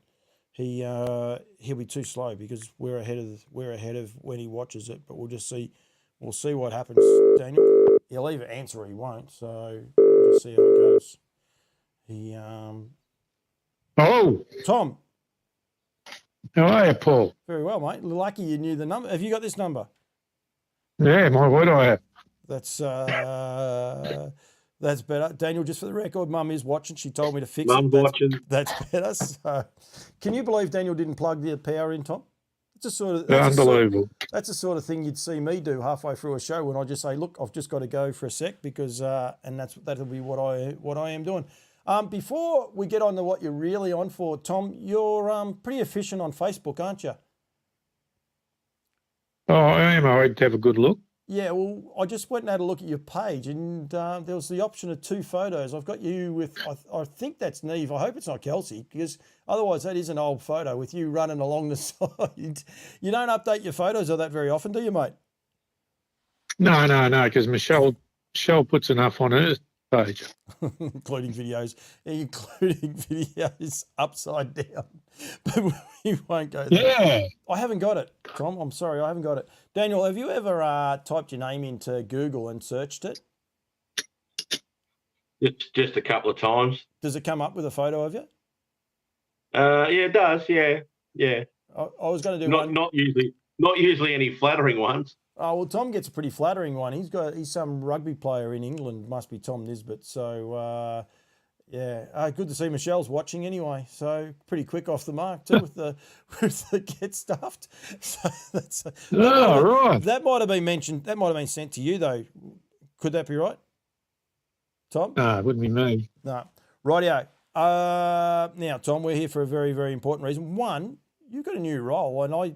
[SPEAKER 1] he'll be too slow because we're ahead of when he watches it. But we'll just see. We'll see what happens, Daniel. He'll either answer or he won't. So we'll just see how it goes.
[SPEAKER 3] Hello,
[SPEAKER 1] Tom.
[SPEAKER 3] how are you, Paul?
[SPEAKER 1] Very well, mate. Lucky you knew the number. Have you got this number?
[SPEAKER 3] Yeah, my word, I have.
[SPEAKER 1] That's better. Daniel, just for the record, Mum is watching. She told me to fix
[SPEAKER 2] Mum's
[SPEAKER 1] it.
[SPEAKER 2] watching.
[SPEAKER 1] That's better. So, can you believe Daniel didn't plug the power in, Tom? It's
[SPEAKER 3] Unbelievable.
[SPEAKER 1] That's the sort of thing you'd see me do halfway through a show when I just say, look, I've just got to go for a sec because, and that'll be what I am doing. Before we get on to what you're really on for, Tom, you're pretty efficient on Facebook, aren't you?
[SPEAKER 3] Oh, I am. I'd have a good look.
[SPEAKER 1] Yeah, well, I just went and had a look at your page, and there was the option of 2 photos. I've got you with, I think that's Neve. I hope it's not Kelsey, because otherwise that is an old photo with you running along the side. You don't update your photos of that very often, do you, mate?
[SPEAKER 3] No, because Michelle puts enough on her page.
[SPEAKER 1] including videos upside down. But we won't go there.
[SPEAKER 3] Yeah.
[SPEAKER 1] I haven't got it, Tom. I'm sorry, I haven't got it. Daniel, have you ever typed your name into Google and searched it?
[SPEAKER 2] It's just a couple of times.
[SPEAKER 1] Does it come up with a photo of you?
[SPEAKER 2] Yeah, it does. Yeah.
[SPEAKER 1] I was going to do
[SPEAKER 2] not usually any flattering ones.
[SPEAKER 1] Oh, well, Tom gets a pretty flattering one. He's some rugby player in England. Must be Tom Nisbet. So, good to see Michelle's watching anyway. So pretty quick off the mark too with the get stuffed. So
[SPEAKER 3] Right.
[SPEAKER 1] That might have been mentioned. That might have been sent to you though. Could that be right, Tom?
[SPEAKER 3] No, it wouldn't be me.
[SPEAKER 1] No. Rightio. Now, Tom, we're here for a very, very important reason. One, you've got a new role, and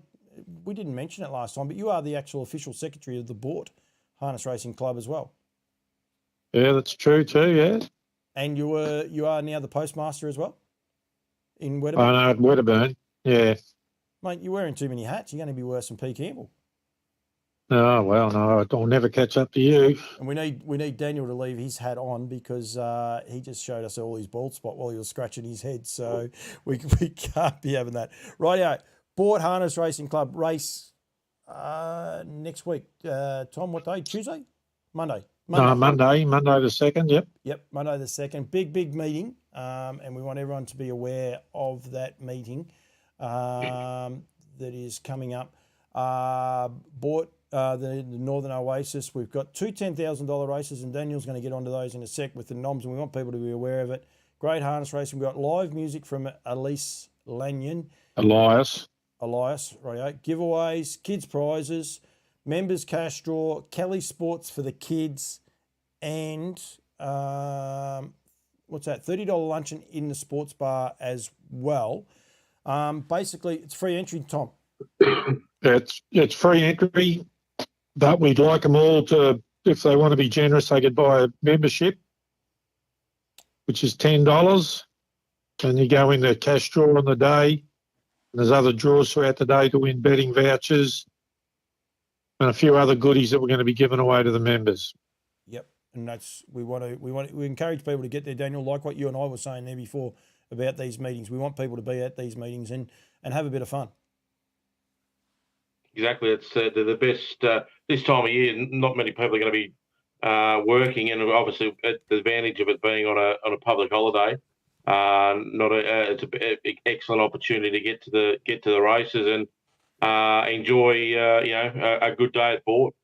[SPEAKER 1] we didn't mention it last time, but you are the actual official secretary of the Bort Harness Racing Club as well.
[SPEAKER 3] Yeah, that's true too, yeah.
[SPEAKER 1] And you are now the postmaster as well in
[SPEAKER 3] I
[SPEAKER 1] Wedderburn.
[SPEAKER 3] know, at Wedderburn, yeah.
[SPEAKER 1] Mate, you're wearing too many hats. You're going to be worse than P. Campbell.
[SPEAKER 3] Oh, well, no, I'll never catch up to you.
[SPEAKER 1] And we need Daniel to leave his hat on because he just showed us all his bald spot while he was scratching his head. So we can't be having that. Rightio. Bort Harness Racing Club race next week. Tom, what day? Tuesday? Monday?
[SPEAKER 3] Monday the 2nd, yep.
[SPEAKER 1] Yep, Monday the 2nd. Big meeting, and we want everyone to be aware of that meeting that is coming up. Bort, the Northern Oasis, we've got 2 $10,000 races, and Daniel's going to get onto those in a sec with the noms, and we want people to be aware of it. Great harness racing. We've got live music from Elise Lanyon.
[SPEAKER 3] Elias,
[SPEAKER 1] right? Giveaways, kids prizes, members cash draw, Kelly Sports for the kids, and what's that? $30 luncheon in the sports bar as well. Basically, it's free entry, Tom.
[SPEAKER 3] it's free entry, but we'd like them all to, if they want to be generous, they could buy a membership, which is $10, and you go in the cash draw on the day. There's other draws throughout the day to win betting vouchers and a few other goodies that we're going to be giving away to the members.
[SPEAKER 1] Yep, and that's we encourage people to get there, Daniel. Like what you and I were saying there before about these meetings, we want people to be at these meetings and have a bit of fun.
[SPEAKER 2] Exactly, it's the best this time of year. Not many people are going to be working, and obviously the advantage of it being on a public holiday. It's an excellent opportunity to get to the races and enjoy a good day at Bort.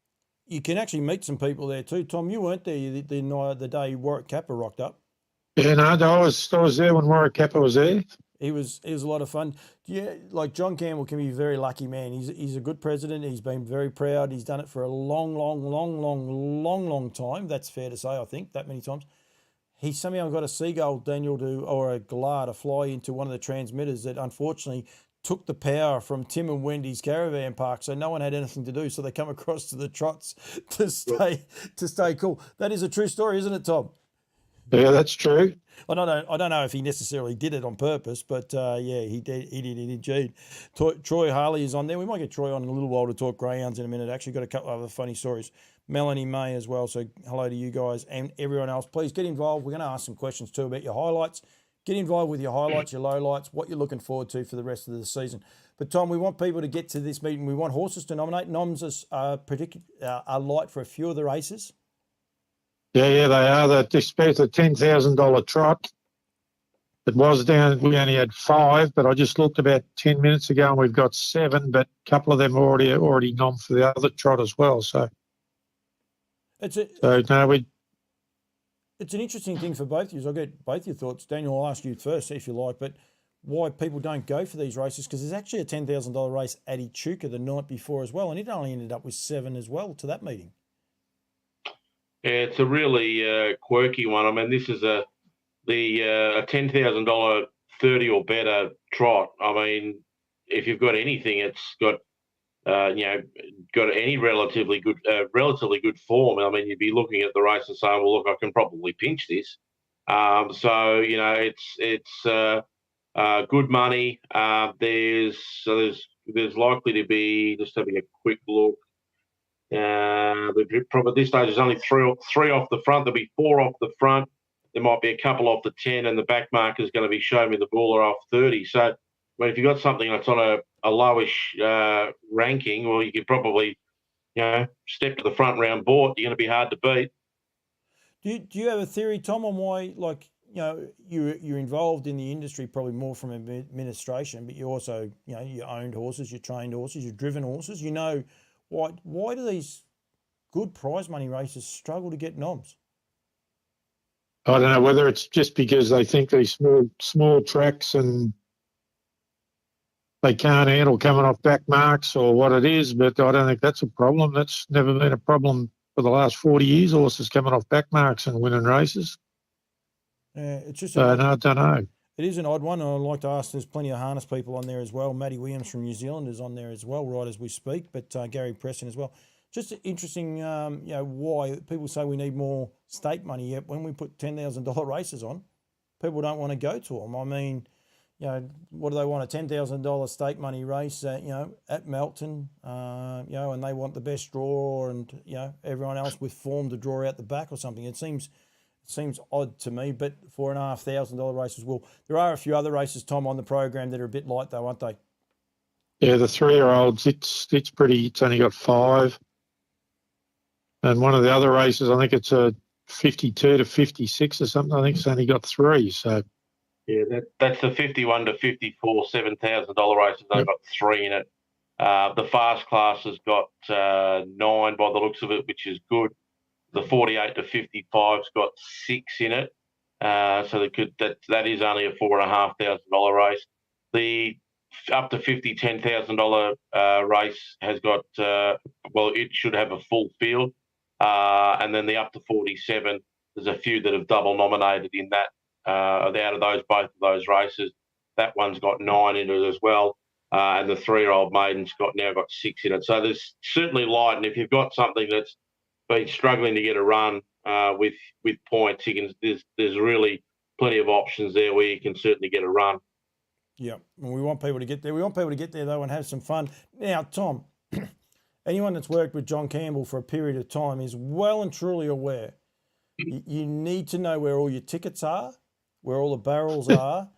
[SPEAKER 1] You can actually meet some people there too, Tom. You weren't there the day Warwick Kappa rocked up.
[SPEAKER 3] Yeah, no, I was there when Warwick Kappa was there.
[SPEAKER 1] It was a lot of fun. Yeah, like John Campbell can be a very lucky man. He's a good president. He's been very proud. He's done it for a long time. That's fair to say, I think, that many times. He somehow got a seagull, Daniel, or a galah to fly into one of the transmitters that unfortunately took the power from Tim and Wendy's caravan park, so no one had anything to do. So they come across to the trots to stay cool. That is a true story, isn't it, Tom?
[SPEAKER 3] Yeah, that's true.
[SPEAKER 1] I don't know if he necessarily did it on purpose, but he did indeed. Troy Harley is on there. We might get Troy on in a little while to talk greyhounds in a minute. Actually got a couple of other funny stories. Melanie May as well. So hello to you guys and everyone else. Please get involved. We're going to ask some questions too about your highlights. Get involved with your highlights, your lowlights, what you're looking forward to for the rest of the season. But Tom, we want people to get to this meeting. We want horses to nominate. Noms are light for a few of the races.
[SPEAKER 3] Yeah, they are. Despite the $10,000 trot, it was down. We only had 5, but I just looked about 10 minutes ago, and we've got 7. But a couple of them are already nom for the other trot as well. So, It's an
[SPEAKER 1] interesting thing for both of you. I'll get both your thoughts. Daniel, I'll ask you first, if you like, but why people don't go for these races, because there's actually a $10,000 race at Echuca the night before as well, and it only ended up with 7 as well to that meeting.
[SPEAKER 2] Yeah, it's a really quirky one. I mean, this is a a $10,000 30 or better trot. I mean, if you've got anything, it's got got any relatively good form. I mean, you'd be looking at the race and saying, well, look, I can probably pinch this. So it's good money. There's likely to be, just having a quick look. Probably at this stage there's only three off the front. There'll be 4 off the front. There might be a couple off the 10, and the back marker is going to be Show Me the Buller off 30. So, I mean, if you've got something that's on a lowish ranking, well, you could probably, step to the front round board. You're going to be hard to beat.
[SPEAKER 1] Do you have a theory, Tom, on why, you're involved in the industry probably more from administration, but you also, you owned horses, you trained horses, you've driven horses. Why do these good prize money races struggle to get noms?
[SPEAKER 3] I don't know whether it's just because they think these small tracks and they can't handle coming off back marks or what it is, but I don't think that's a problem. That's never been a problem for the last 40 years, horses coming off back marks and winning races.
[SPEAKER 1] It's just
[SPEAKER 3] I don't know.
[SPEAKER 1] It is an odd one, and I'd like to ask, there's plenty of harness people on there as well. Matty Williams from New Zealand is on there as well, right as we speak, but Gary Preston as well. Just interesting, why people say we need more stake money, yet when we put $10,000 races on, people don't want to go to them. I mean, what do they want, a $10,000 stake money race, at Melton, and they want the best draw and, everyone else with form to draw out the back or something. It seems odd to me, but $4,500 races will. There are a few other races, Tom, on the program that are a bit light though, aren't they?
[SPEAKER 3] Yeah, the 3-year-olds, it's pretty. It's only got 5, and one of the other races, I think it's a 52 to 56 or something. I think it's only got 3. So
[SPEAKER 2] yeah, that's the 51 to 54 $7,000 races. They've got 3 in it. The fast class has got 9 by the looks of it, which is good. The 48 to 55's got 6 in it, so that is only a $4,500 race. The up to $50 $10,000 race has got it should have a full field, and then the up to 47, there's a few that have double nominated in that. Out of both of those races, that one's got 9 in it as well, and the 3-year-old maiden's now got 6 in it. So there's certainly light, and if you've got something that's been struggling to get a run with points, there's really plenty of options there where you can certainly get a run.
[SPEAKER 1] Yeah, and we want people to get there. We want people to get there though and have some fun. Now, Tom, anyone that's worked with John Campbell for a period of time is well and truly aware. You need to know where all your tickets are, where all the barrels are,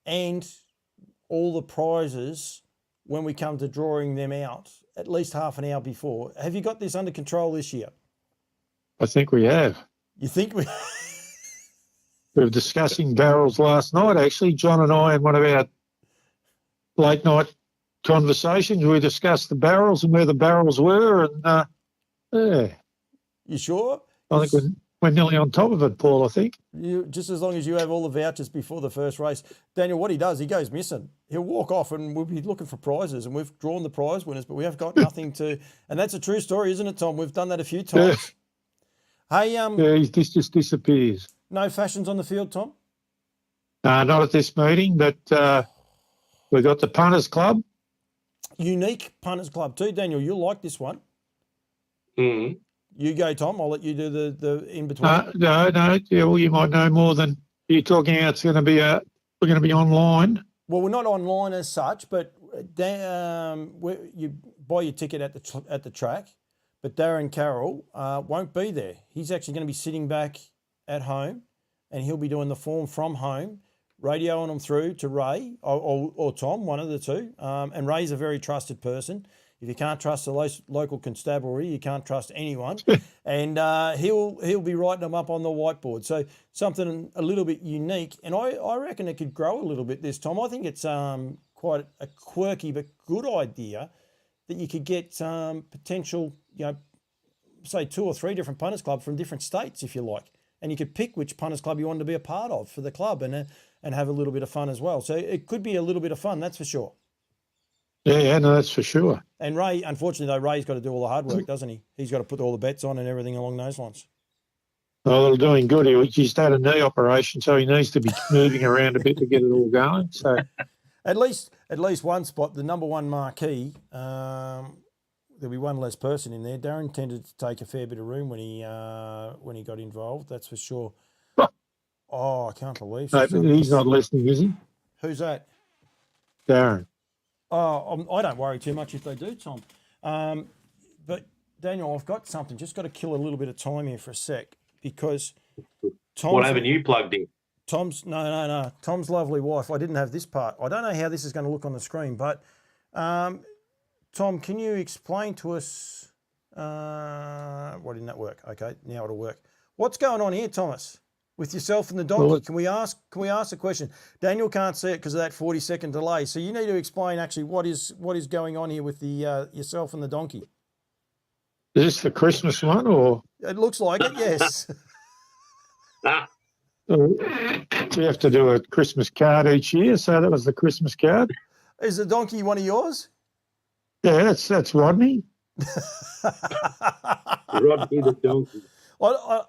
[SPEAKER 1] and all the prizes when we come to drawing them out at least half an hour before. Have you got this under control this year?
[SPEAKER 3] I think we have.
[SPEAKER 1] You think we?
[SPEAKER 3] We were discussing barrels last night, actually. John and I, in one of our late night conversations, we discussed the barrels and where the barrels were. And yeah.
[SPEAKER 1] You sure?
[SPEAKER 3] I think we're nearly on top of it, Paul, I think.
[SPEAKER 1] Just as long as you have all the vouchers before the first race. Daniel, what he does, he goes missing. He'll walk off and we'll be looking for prizes, and we've drawn the prize winners, but we have got nothing to. And that's a true story, isn't it, Tom? We've done that a few times.
[SPEAKER 3] Yeah.
[SPEAKER 1] Hey,
[SPEAKER 3] this just disappears.
[SPEAKER 1] No fashions on the field, Tom?
[SPEAKER 3] Not at this meeting, but we've got the Punters Club.
[SPEAKER 1] Unique Punters Club too, Daniel. You'll like this one.
[SPEAKER 2] Mm-hmm.
[SPEAKER 1] You go, Tom. I'll let you do the in between.
[SPEAKER 3] No. Yeah, well, you might know more than you're talking about. It's going to be we're going to be online.
[SPEAKER 1] Well, we're not online as such, but you buy your ticket at the track. But Darren Carroll won't be there. He's actually going to be sitting back at home, and he'll be doing the form from home, radioing them through to Ray or Tom, one of the two. And Ray's a very trusted person. If you can't trust the local constabulary, you can't trust anyone. And he'll be writing them up on the whiteboard. So something a little bit unique. And I reckon it could grow a little bit this time. I think it's quite a quirky but good idea that you could get potential, say 2 or 3 different punters clubs from different states, if you like. And you could pick which punters club you wanted to be a part of for the club and have a little bit of fun as well. So it could be a little bit of fun, that's for sure.
[SPEAKER 3] Yeah, no, that's for sure.
[SPEAKER 1] And Ray, unfortunately though, Ray's got to do all the hard work, doesn't he? He's got to put all the bets on and everything along those lines.
[SPEAKER 3] Oh, they're doing good. He just had a knee operation, so he needs to be moving around a bit to get it all going. So
[SPEAKER 1] At least one spot, the number one marquee. There'll be one less person in there. Darren tended to take a fair bit of room when he got involved. That's for sure. Oh, I can't believe
[SPEAKER 3] he's not listening, is he?
[SPEAKER 1] Who's that?
[SPEAKER 3] Darren.
[SPEAKER 1] Oh, I don't worry too much if they do, Tom. But Daniel, I've got something. Just got to kill a little bit of time here for a sec because
[SPEAKER 2] What haven't you plugged in?
[SPEAKER 1] Tom's lovely wife. I didn't have this part. I don't know how this is going to look on the screen, but Tom, can you explain to us? Why didn't that work? Okay, now it'll work. What's going on here, Thomas, with yourself and the donkey?
[SPEAKER 3] Well,
[SPEAKER 1] Can we ask a question? Daniel can't see it because of that 40-second delay. So you need to explain actually what is going on here with the yourself and the donkey.
[SPEAKER 3] Is this the Christmas one, or
[SPEAKER 1] It looks like it, yes.
[SPEAKER 3] we have to do a Christmas card each year? So that was the Christmas card.
[SPEAKER 1] Is the donkey one of yours?
[SPEAKER 3] Yeah, that's Rodney.
[SPEAKER 2] Rodney the donkey.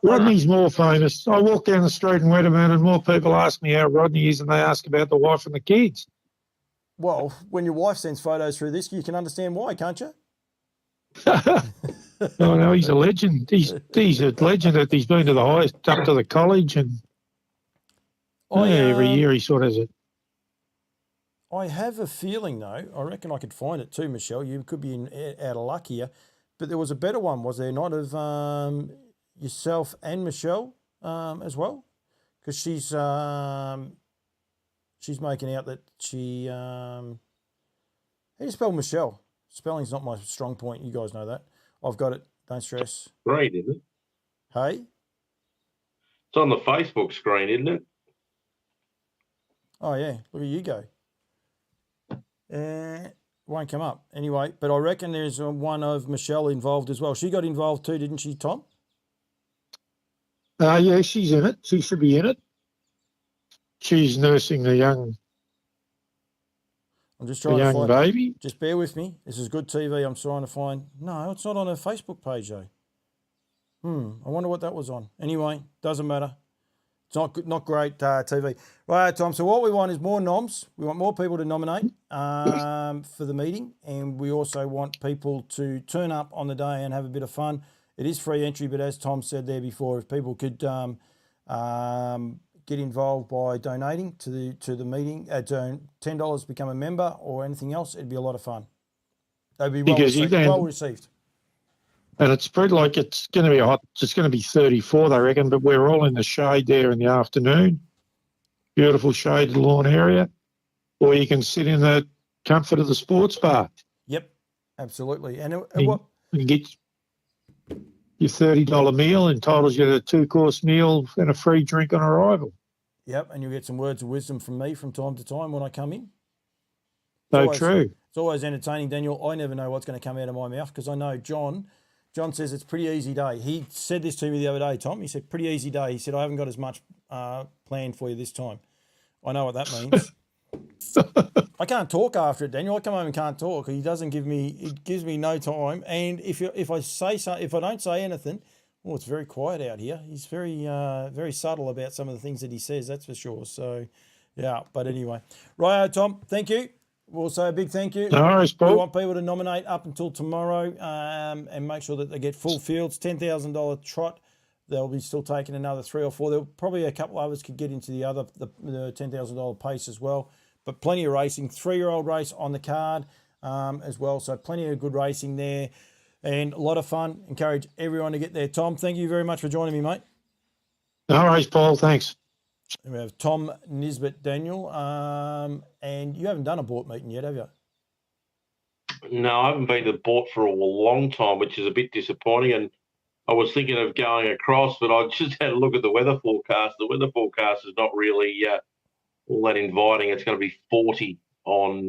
[SPEAKER 3] Rodney's more famous. I walk down the street in Wedderburn and more people ask me how Rodney is than they ask about the wife and the kids.
[SPEAKER 1] Well, when your wife sends photos through this, you can understand why, can't you?
[SPEAKER 3] Oh no, he's a legend. He's a legend that he's been to the highest, up to the college, and every year he sort of has it.
[SPEAKER 1] I have a feeling, though, I reckon I could find it too, Michelle. You could be out of luck here. But there was a better one, was there not, of yourself and Michelle as well? Because she's making out that she... how do you spell Michelle? Spelling's not my strong point. You guys know that. I've got it. Don't stress.
[SPEAKER 2] Great, isn't it?
[SPEAKER 1] Hey?
[SPEAKER 2] It's on the Facebook screen, isn't it?
[SPEAKER 1] Oh, yeah. Look at you go. Won't come up. Anyway, but I reckon there's one of Michelle involved as well. She got involved too, didn't she, Tom?
[SPEAKER 3] Yeah, she's in it. She should be in it. She's nursing the young
[SPEAKER 1] I'm just trying to find
[SPEAKER 3] baby.
[SPEAKER 1] Just bear with me. This is good TV. I'm trying to find. No, it's not on her Facebook page though. I wonder what that was on. Anyway, doesn't matter. It's not great TV. Right, Tom. So what we want is more noms. We want more people to nominate for the meeting, and we also want people to turn up on the day and have a bit of fun. It is free entry, but as Tom said there before, if people could get involved by donating to the meeting at $10 to become a member or anything else, it'd be a lot of fun. They'd be well received.
[SPEAKER 3] And it's pretty like it's going to be hot. It's going to be 34, they reckon, but we're all in the shade there in the afternoon. Beautiful shaded lawn area. Or you can sit in the comfort of the sports bar.
[SPEAKER 1] Yep, absolutely. And
[SPEAKER 3] you can get your $30 meal, entitles you to a 2-course meal and a free drink on arrival.
[SPEAKER 1] Yep, and you'll get some words of wisdom from me from time to time when I come in.
[SPEAKER 3] True.
[SPEAKER 1] It's always entertaining, Daniel. I never know what's going to come out of my mouth because I know John says it's a pretty easy day. He said this to me the other day, Tom. He said, pretty easy day. He said, I haven't got as much planned for you this time. I know what that means. I can't talk after it, Daniel. I come home and can't talk. He gives me no time. And if I don't say anything, it's very quiet out here. He's very, very subtle about some of the things that he says, that's for sure. So, yeah, but anyway. Right, Tom, thank you. We'll say a big thank you.
[SPEAKER 3] No worries, Paul.
[SPEAKER 1] We want people to nominate up until tomorrow and make sure that they get full fields. $10,000 trot. They'll be still taking another 3 or 4. There'll probably a couple others could get into the $10,000 pace as well. But plenty of racing. 3-year-old race on the card as well. So plenty of good racing there and a lot of fun. Encourage everyone to get there. Tom, thank you very much for joining me, mate.
[SPEAKER 3] No worries, Paul. Thanks.
[SPEAKER 1] And we have Tom Nisbet, Daniel, and you haven't done a Bort meeting yet, have you?
[SPEAKER 2] No, I haven't been to Bort for a long time, which is a bit disappointing. And I was thinking of going across, but I just had a look at the weather forecast. The weather forecast is not really all that inviting. It's going to be 40 on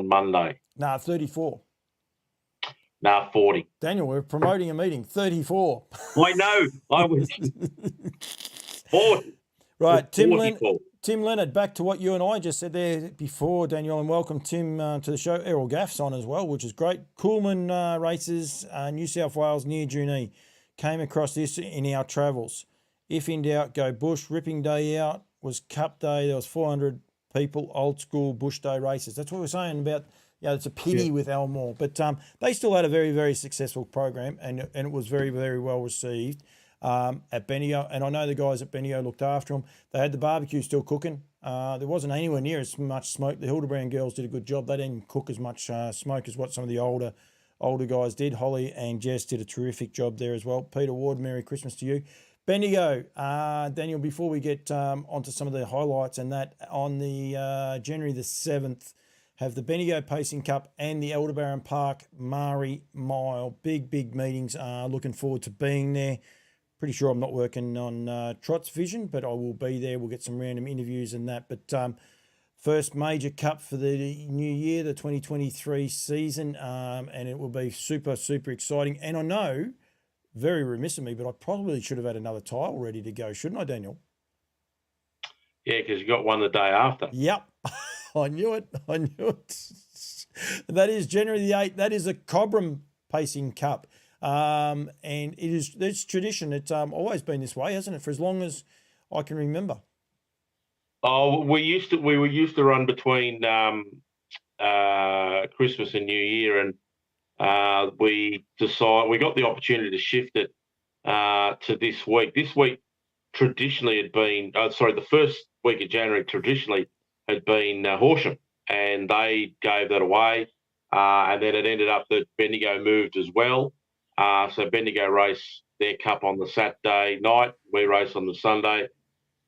[SPEAKER 2] Monday.
[SPEAKER 1] 34.
[SPEAKER 2] 40.
[SPEAKER 1] Daniel, we're promoting a meeting. 34.
[SPEAKER 2] I know. I was 40.
[SPEAKER 1] Right, Tim Leonard, back to what you and I just said there before, Daniel, and welcome Tim to the show. Errol Gaff's on as well, which is great. Coolman Races, New South Wales near Junee. Came across this in our travels. If in doubt, go bush. Ripping Day out was Cup Day. There was 400 people, old school bush day races. That's what we're saying about. It's a pity with Elmore, but they still had a very, very successful program, and it was very, very well received at Bendigo. And I know the guys at Bendigo looked after them. They had the barbecue still cooking. There wasn't anywhere near as much smoke. The Hildebrand girls did a good job. They didn't cook as much smoke as what some of the older guys did. Holly and Jess did a terrific job there as well. Peter Ward, Merry Christmas to you. Bendigo, Daniel, before we get onto some of the highlights and that, on the January the 7th, have the Bendigo Pacing Cup and the Aldebaran Park Mari Mile. Big, big meetings. Looking forward to being there. Pretty sure I'm not working on Trot's Vision, but I will be there. We'll get some random interviews and that. But first major cup for the new year, the 2023 season, and it will be super, super exciting. And I know, very remiss of me, but I probably should have had another tile ready to go, shouldn't I, Daniel?
[SPEAKER 2] Yeah, because you got one the day after.
[SPEAKER 1] Yep. I knew it. That is January the 8th. That is a Cobram Pacing Cup. And it's tradition. It's always been this way, hasn't it? For as long as I can remember.
[SPEAKER 2] Oh, we were used to run between Christmas and New Year, and we got the opportunity to shift it to this week. This week traditionally had been the first week of January traditionally had been Horsham, and they gave that away, and then it ended up that Bendigo moved as well. So Bendigo race their cup on the Saturday night. We race on the Sunday.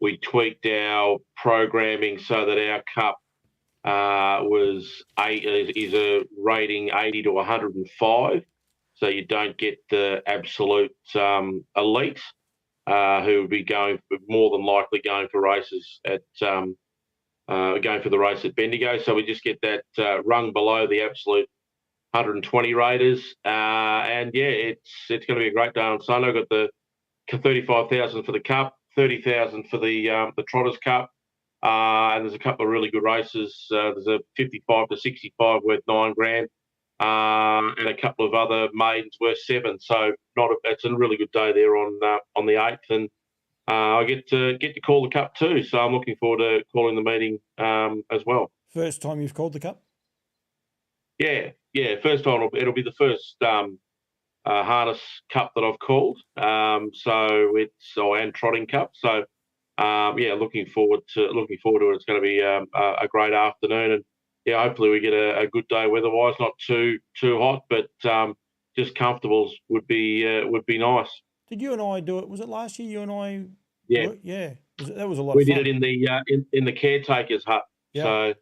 [SPEAKER 2] We tweaked our programming so that our cup is a rating 80 to 105. So you don't get the absolute elite who would be more than likely going for races at going for the race at Bendigo. So we just get that rung below the absolute 120 raters. And yeah, it's going to be a great day on Sunday. I've got the 35,000 for the Cup, 30,000 for the Trotters Cup. And there's a couple of really good races. There's a 55 to 65 worth $9,000, and a couple of other maidens worth $7,000. So it's a really good day there on the 8th, and I get to call the Cup too. So I'm looking forward to calling the meeting as well.
[SPEAKER 1] First time you've called the Cup?
[SPEAKER 2] Yeah, first time. It'll be the first harness cup that I've called. And trotting cup. So looking forward to it. It's going to be a great afternoon, and yeah, hopefully we get a good day weather-wise. Not too hot, but just comfortables would be nice.
[SPEAKER 1] Did you and I do it? Was it last year? You and I?
[SPEAKER 2] Yeah,
[SPEAKER 1] yeah. That was a lot.
[SPEAKER 2] We
[SPEAKER 1] of fun.
[SPEAKER 2] did it in the caretaker's hut.
[SPEAKER 1] Yeah.
[SPEAKER 2] So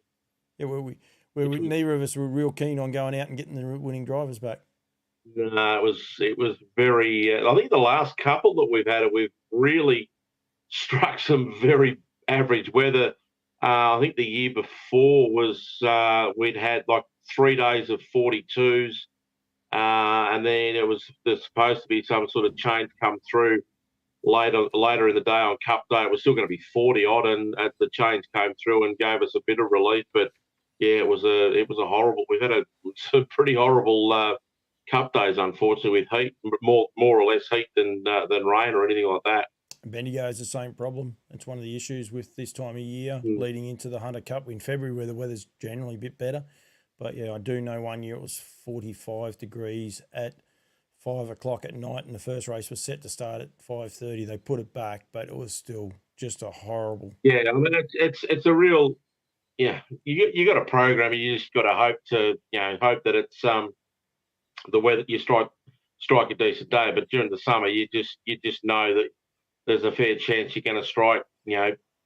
[SPEAKER 1] yeah, neither of us were real keen on going out and getting the winning drivers back.
[SPEAKER 2] No, it was very. I think the last couple that we've had, we've really struck some very average weather. I think the year before was we'd had like 3 days of 42s, and then there's supposed to be some sort of change come through later in the day on Cup Day. It was still going to be 40 odd, and the change came through and gave us a bit of relief. But yeah, it was a horrible. We've had some pretty horrible Cup days, unfortunately, with heat, more or less heat than rain or anything like that.
[SPEAKER 1] Bendigo has the same problem. It's one of the issues with this time of year leading into the Hunter Cup in February, where the weather's generally a bit better. But yeah, I do know one year it was 45 degrees at 5 o'clock at night, and the first race was set to start at 5:30. They put it back, but it was still just a horrible.
[SPEAKER 2] Yeah, I mean it's a real. Yeah, you got a program. You just got to hope that it's the weather. You strike a decent day, but during the summer you just know that there's a fair chance you're going to strike,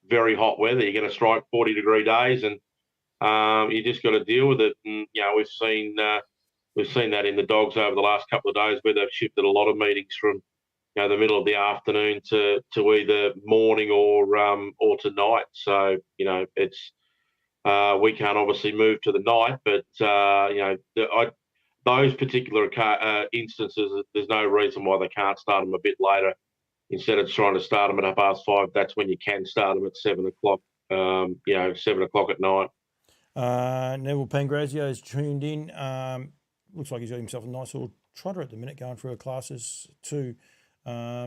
[SPEAKER 2] very hot weather. You're going to strike 40-degree days, and you just got to deal with it. And we've seen that in the dogs over the last couple of days, where they've shifted a lot of meetings from the middle of the afternoon to either morning or to night. So it's we can't obviously move to the night, but those particular instances, there's no reason why they can't start them a bit later. Instead of trying to start them at 5:30, that's when you can start them at 7 o'clock. 7 o'clock at night.
[SPEAKER 1] Neville Pangrazio has tuned in. Looks like he's got himself a nice little trotter at the minute, going through her classes too.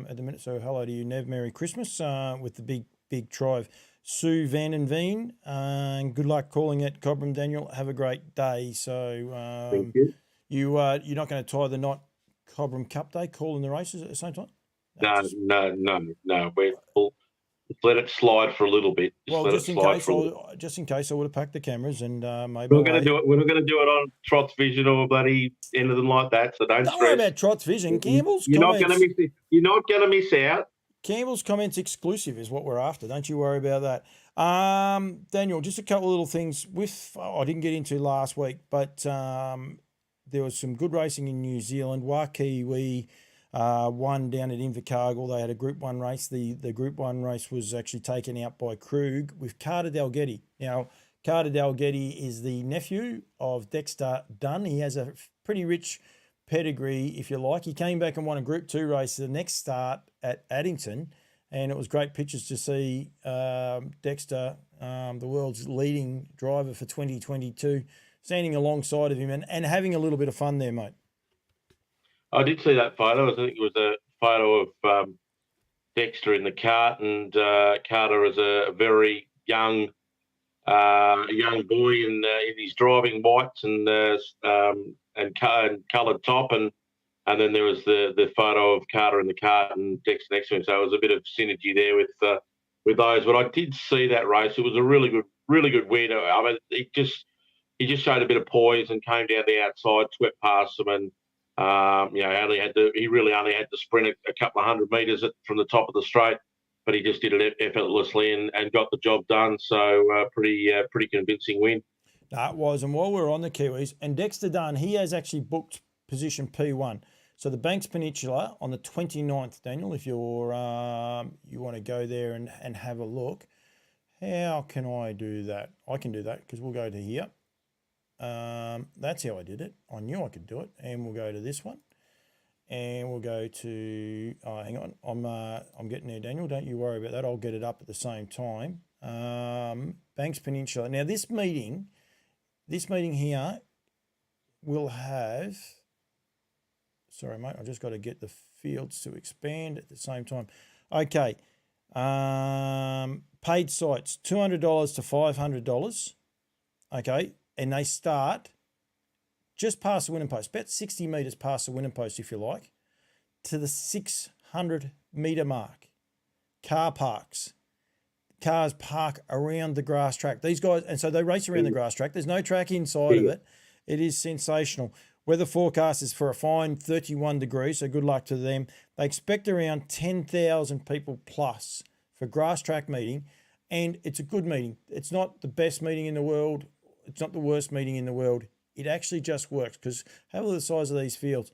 [SPEAKER 1] at the minute. So hello to you, Nev. Merry Christmas with the big tribe. Sue Van and Veen, and good luck calling it Cobram, Daniel. Have a great day. So
[SPEAKER 2] Thank you.
[SPEAKER 1] you're not going to tie the knot Cobram Cup Day, calling the races at the same time?
[SPEAKER 2] No. We'll let it slide for a little bit.
[SPEAKER 1] Just in case, I would have packed the cameras and maybe.
[SPEAKER 2] We're not going to do it. We're not going to do it on Trots Vision or bloody anything like that. So don't stress.
[SPEAKER 1] Worry about Trots Vision. Campbell's
[SPEAKER 2] You're
[SPEAKER 1] comments.
[SPEAKER 2] not going to miss it. You're not going to miss out.
[SPEAKER 1] Campbell's comments exclusive is what we're after. Don't you worry about that. Daniel, just a couple of little things I didn't get into last week, but there was some good racing in New Zealand. Wakiwi won down at Invercargill. They had a Group 1 race. The Group 1 race was actually taken out by Krug with Carter Dalgety. Now, Carter Dalgety is the nephew of Dexter Dunn. He has a pretty rich pedigree, if you like. He came back and won a Group 2 race the next start at Addington, and it was great pictures to see Dexter, the world's leading driver for 2022, standing alongside of him and having a little bit of fun there, mate.
[SPEAKER 2] I did see that photo. I think it was a photo of Dexter in the cart, and Carter is a very young boy in his driving whites and coloured top, and then there was the photo of Carter in the cart and Dexter next to him. So it was a bit of synergy there with those. But I did see that race. It was a really good win. I mean, he just showed a bit of poise and came down the outside, swept past them, and he really only had to sprint a couple of 100 metres from the top of the straight, but he just did it effortlessly and got the job done. So pretty convincing win.
[SPEAKER 1] That was, and while we're on the Kiwis, and Dexter Dunn, he has actually booked position P1. So the Banks Peninsula on the 29th, Daniel, if you're you want to go there and have a look. How can I do that? I can do that because we'll go to here. That's how I did it. I knew I could do it. And we'll go to this one. And we'll go to, hang on, I'm getting there, Daniel. Don't you worry about that. I'll get it up at the same time. Banks Peninsula. Now this meeting here will have, sorry mate, I just got to get the fields to expand at the same time. Okay. Paid sites, $200 to $500. Okay. And they start just past the winning post, about 60 metres past the winning post, if you like, to the 600 metre mark. Car parks. Cars park around the grass track. These guys, and so they race around the grass track. There's no track inside of it. It is sensational. Weather forecast is for a fine 31 degrees, so good luck to them. They expect around 10,000 people plus for grass track meeting, and it's a good meeting. It's not the best meeting in the world. It's not the worst meeting in the world. It actually just works because have a look at the size of these fields.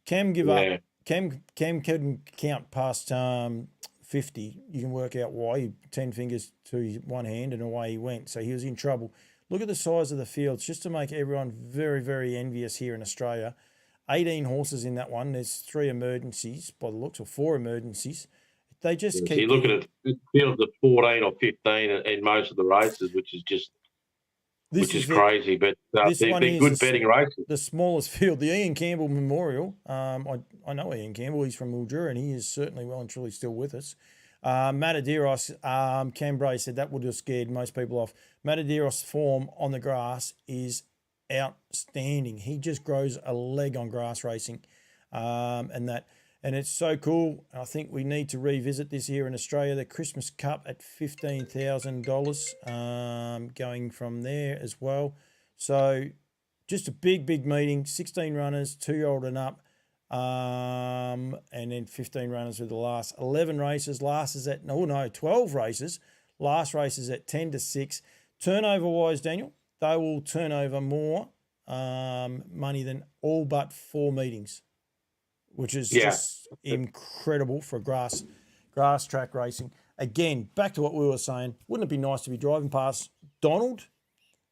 [SPEAKER 1] Cam up. Cam couldn't count past 50. You can work out why. He 10 fingers to his one hand and away he went. So he was in trouble. Look at the size of the fields just to make everyone very, very envious here in Australia. 18 horses in that one. There's 3 emergencies by the looks of 4 emergencies. They just keep.
[SPEAKER 2] You're looking at fields of 14 or 15 in most of the races, which is just. Which is crazy, but they're good betting races.
[SPEAKER 1] The smallest field, the Ian Campbell Memorial. I know Ian Campbell. He's from Mildura, and he is certainly well and truly still with us. Mataderos, Cambrai said that would have scared most people off. Mataderos' form on the grass is outstanding. He just grows a leg on grass racing, and it's so cool. I think we need to revisit this here in Australia. The Christmas Cup at $15,000, going from there as well. So just a big meeting. 16 runners, 2-year-old and up, and then 15 runners with the last 11 races. 12 races. Last race is at 10 to 6. Turnover-wise, Daniel, they will turn over more money than all but 4 meetings, which is just incredible for grass track racing. Again, back to what we were saying, wouldn't it be nice to be driving past Donald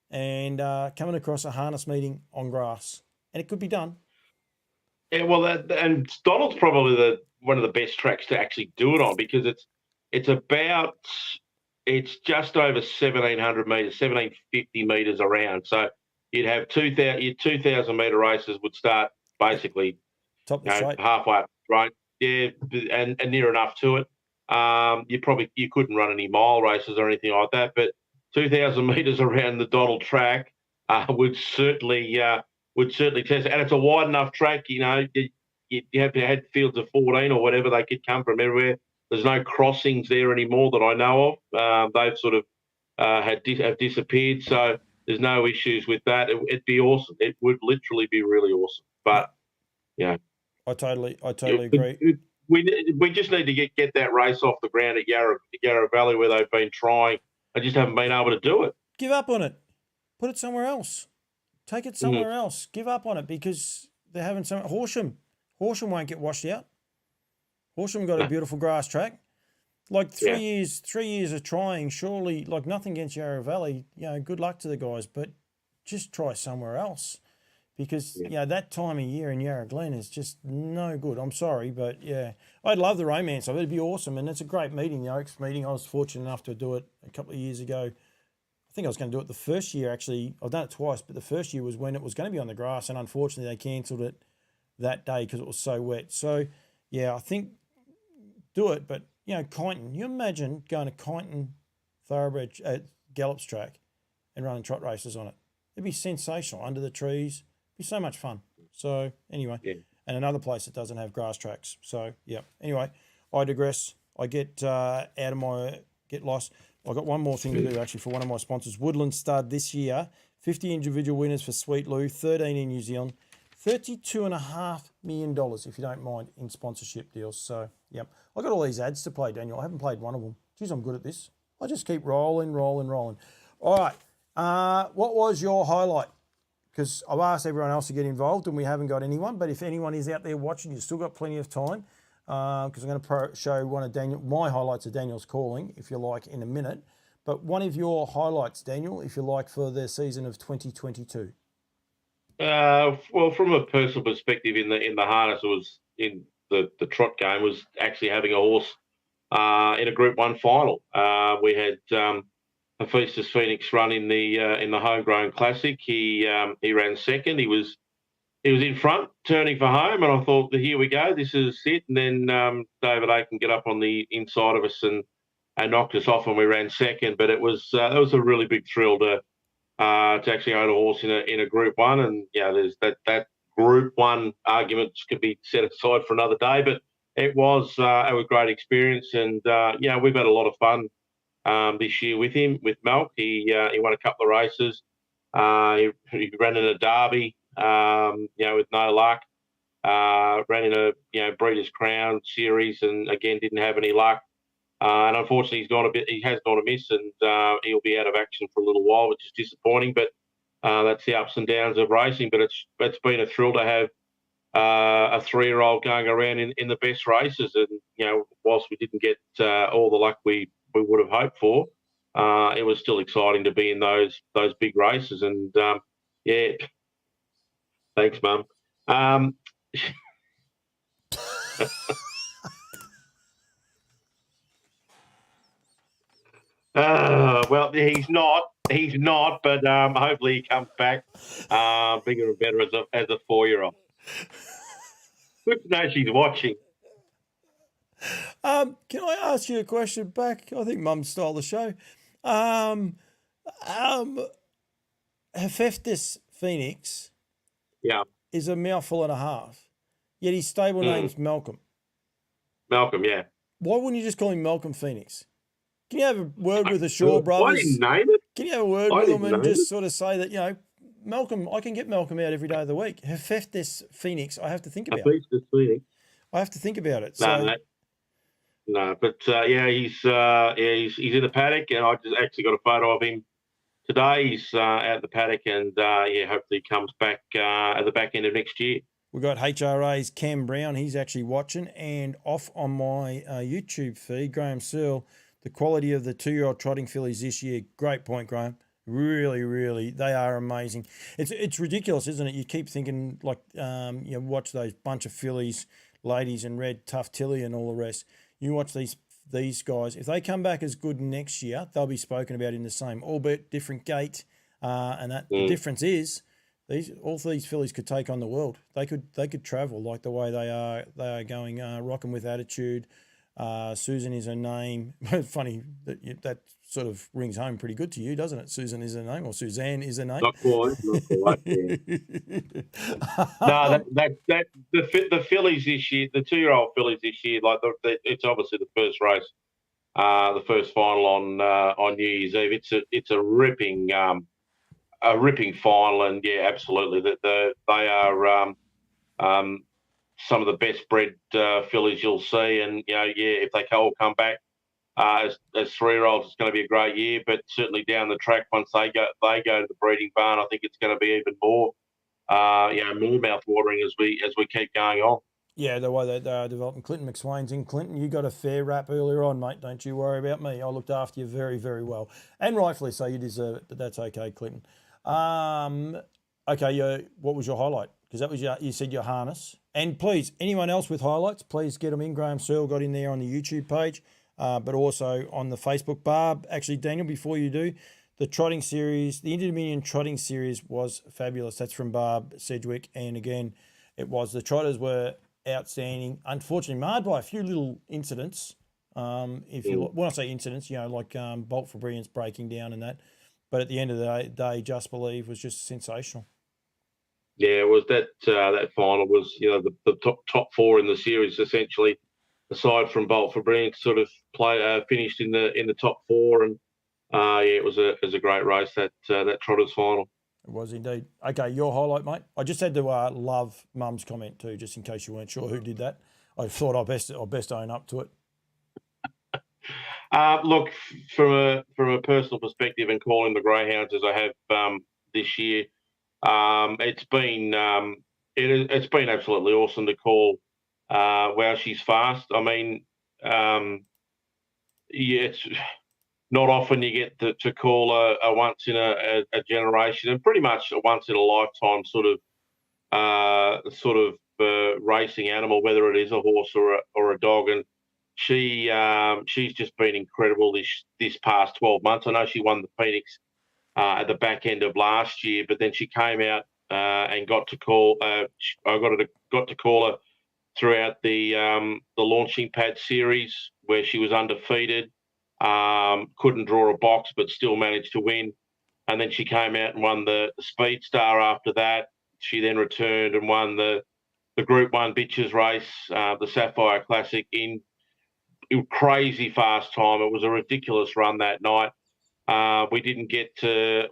[SPEAKER 1] and coming across a harness meeting on grass? And it could be done.
[SPEAKER 2] Yeah, well, and Donald's probably one of the best tracks to actually do it on because it's just over 1,700 metres, 1,750 metres around. So you'd have 2,000 metre races would start basically
[SPEAKER 1] Top of the straight.
[SPEAKER 2] halfway up, right? yeah, and near enough to it. You couldn't run any mile races or anything like that, but 2,000 metres around the Donald track would certainly test it. And it's a wide enough track. You know, you have to have fields of 14 or whatever. They could come from everywhere. There's no crossings there anymore that I know of. They've sort of have disappeared. So there's no issues with that. It'd be awesome. It would literally be really awesome. But yeah,
[SPEAKER 1] I totally agree.
[SPEAKER 2] We just need to get that race off the ground at Yarra Valley where they've been trying. I just haven't been able to do it.
[SPEAKER 1] Give up on it. Put it somewhere else. Take it somewhere else. Give up on it because they're having some Horsham. Horsham won't get washed out. Horsham got a beautiful grass track. Like 3 years of trying, surely, like nothing against Yarra Valley, you know, good luck to the guys, but just try somewhere else. Because, you know, that time of year in Yarra Glen is just no good. I'm sorry, but yeah, I'd love the romance of it. It'd be awesome. And it's a great meeting, the Oaks meeting. I was fortunate enough to do it a couple of years ago. I think I was going to do it the first year, actually. I've done it twice, but the first year was when it was going to be on the grass. And unfortunately, they cancelled it that day because it was so wet. So, yeah, I think do it. But, you know, Kyneton, you imagine going to Kyneton Thoroughbred Gallops track and running trot races on it. It'd be sensational under the trees. Be so much fun. So anyway, and another place that doesn't have grass tracks. So yeah. Anyway, I digress. I get lost. I got one more thing to do actually for one of my sponsors, Woodland Stud this year. 50 individual winners for Sweet Lou, 13 in New Zealand, $32.5 million if you don't mind in sponsorship deals. So yep, I got all these ads to play, Daniel. I haven't played one of them. Geez, I'm good at this. I just keep rolling. All right. What was your highlight? Because I've asked everyone else to get involved and we haven't got anyone. But if anyone is out there watching, you've still got plenty of time because I'm going to show one of my highlights of Daniel's calling, if you like, in a minute. But one of your highlights, Daniel, if you like, for the season of 2022.
[SPEAKER 2] Well, from a personal perspective, in the harness, it was in the trot game was actually having a horse in a Group 1 final. We had Hephaestus Phoenix run in the Homegrown Classic. He ran second. He was in front, turning for home, and I thought, here we go, this is it. And then David Aiken get up on the inside of us and knocked us off, and we ran second. But it was a really big thrill to actually own a horse in a Group 1. And yeah, there's that Group 1 arguments could be set aside for another day, but it was a great experience, and yeah, we've had a lot of fun this year with him, with Melk. He won a couple of races. He ran in a Derby, with no luck. Ran in a Breeders' Crown series, and again didn't have any luck. And unfortunately, he has gone amiss, and he'll be out of action for a little while, which is disappointing. But that's the ups and downs of racing. But it's been a thrill to have a 3-year-old going around in the best races, and whilst we didn't get all the luck we would have hoped for, it was still exciting to be in those big races. And yeah, thanks, Mum. Well, he's not, but hopefully he comes back bigger and better as a 4-year-old. Good to know she's watching.
[SPEAKER 1] Can I ask you a question back? I think Mum stole the show. Hephaestus Phoenix is a mouthful and a half, yet his stable name's Malcolm.
[SPEAKER 2] Malcolm, yeah.
[SPEAKER 1] Why wouldn't you just call him Malcolm Phoenix? Can you have a word with the Shaw brothers?
[SPEAKER 2] I didn't name it.
[SPEAKER 1] Can you have a word with them and just sort of say that, Malcolm, I can get Malcolm out every day of the week. Hephaestus Phoenix, I have to think about it.
[SPEAKER 2] Hephaestus Phoenix.
[SPEAKER 1] I have to think about it.
[SPEAKER 2] No, but he's in the paddock, and I just actually got a photo of him today. He's out the paddock, and hopefully he comes back at the back end of next year.
[SPEAKER 1] We've got HRA's Cam Brown. He's actually watching, and off on my YouTube feed, Graham Searle, the quality of the 2-year-old trotting fillies this year. Great point, Graham. Really, really, they are amazing. It's ridiculous, isn't it? You keep thinking watch those bunch of fillies, Ladies in Red, Tough Tilly, and all the rest. You watch these guys. If they come back as good next year, they'll be spoken about in the same, albeit different gate. And that the difference is all these fillies could take on the world. They could travel like the way they are going, rocking with attitude. Susan is her name. Funny that sort of rings home pretty good to you, doesn't it? Susan is her name, or Suzanne is her name.
[SPEAKER 2] Not quite. Yeah. No, the fillies this year, the 2-year-old fillies this year, like it's obviously the first race, the first final on New Year's Eve. It's a ripping final, and yeah, absolutely, they are some of the best bred fillies you'll see, and if they all come back as 3-year-olds, it's going to be a great year. But certainly down the track, once they go to the breeding barn, I think it's going to be even more more mouth watering as we keep going on.
[SPEAKER 1] Yeah, the way that they are developing. Clinton McSwain's in. Clinton, you got a fair rap earlier on, mate. Don't you worry about me. I looked after you very, very well, and rightfully so. You deserve it, but that's okay, Clinton. Okay, what was your highlight? Because that was you said your harness. And please, anyone else with highlights, please get them in. Graham Searle got in there on the YouTube page, but also on the Facebook. Barb, actually, Daniel, before you do, the trotting series, the Inter-Dominion trotting series was fabulous. That's from Barb Sedgwick. And again, the trotters were outstanding. Unfortunately, marred by a few little incidents. When I say incidents, like Bolt for Brilliance breaking down and that. But at the end of the day, Just Believe was just sensational.
[SPEAKER 2] Yeah, it was that final was the top 4 in the series essentially, aside from Bolt for Brilliance, sort of finished in the top 4, and it was a great race, that Trotters final.
[SPEAKER 1] It was indeed. Okay, your highlight, mate. I just had to love Mum's comment too, just in case you weren't sure who did that. I thought I'll best own up to it.
[SPEAKER 2] Look, from a personal perspective, and calling the greyhounds as I have this year, it's been absolutely awesome to call. Wow, she's fast. I mean, it's not often you get to call a once in a generation, and pretty much a once in a lifetime sort of racing animal, whether it is a horse or a dog. And she's just been incredible this past 12 months. I know she won the Phoenix at the back end of last year, but then she came out and got to call. I got to call her throughout the launching pad series, where she was undefeated, couldn't draw a box, but still managed to win. And then she came out and won the Speed Star after that. She then returned and won the Group 1 Bitches race, the Sapphire Classic, in crazy fast time. It was a ridiculous run that night. We didn't get to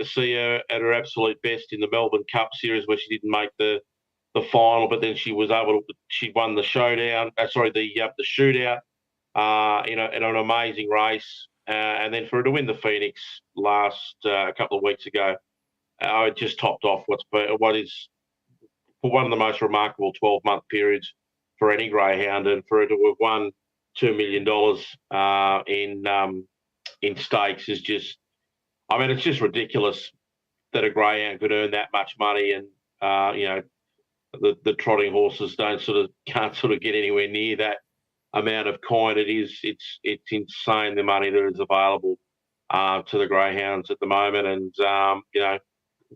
[SPEAKER 2] see her at her absolute best in the Melbourne Cup Series, where she didn't make the final, but then she won the showdown. The shootout. In an amazing race, and then for her to win the Phoenix last a couple of weeks ago, I just topped off what is one of the most remarkable 12-month periods for any greyhound, and for her to have won $2 million in stakes is just, I mean, it's just ridiculous that a greyhound could earn that much money, and the trotting horses can't get anywhere near that amount of coin. It's insane, the money that is available to the greyhounds at the moment, and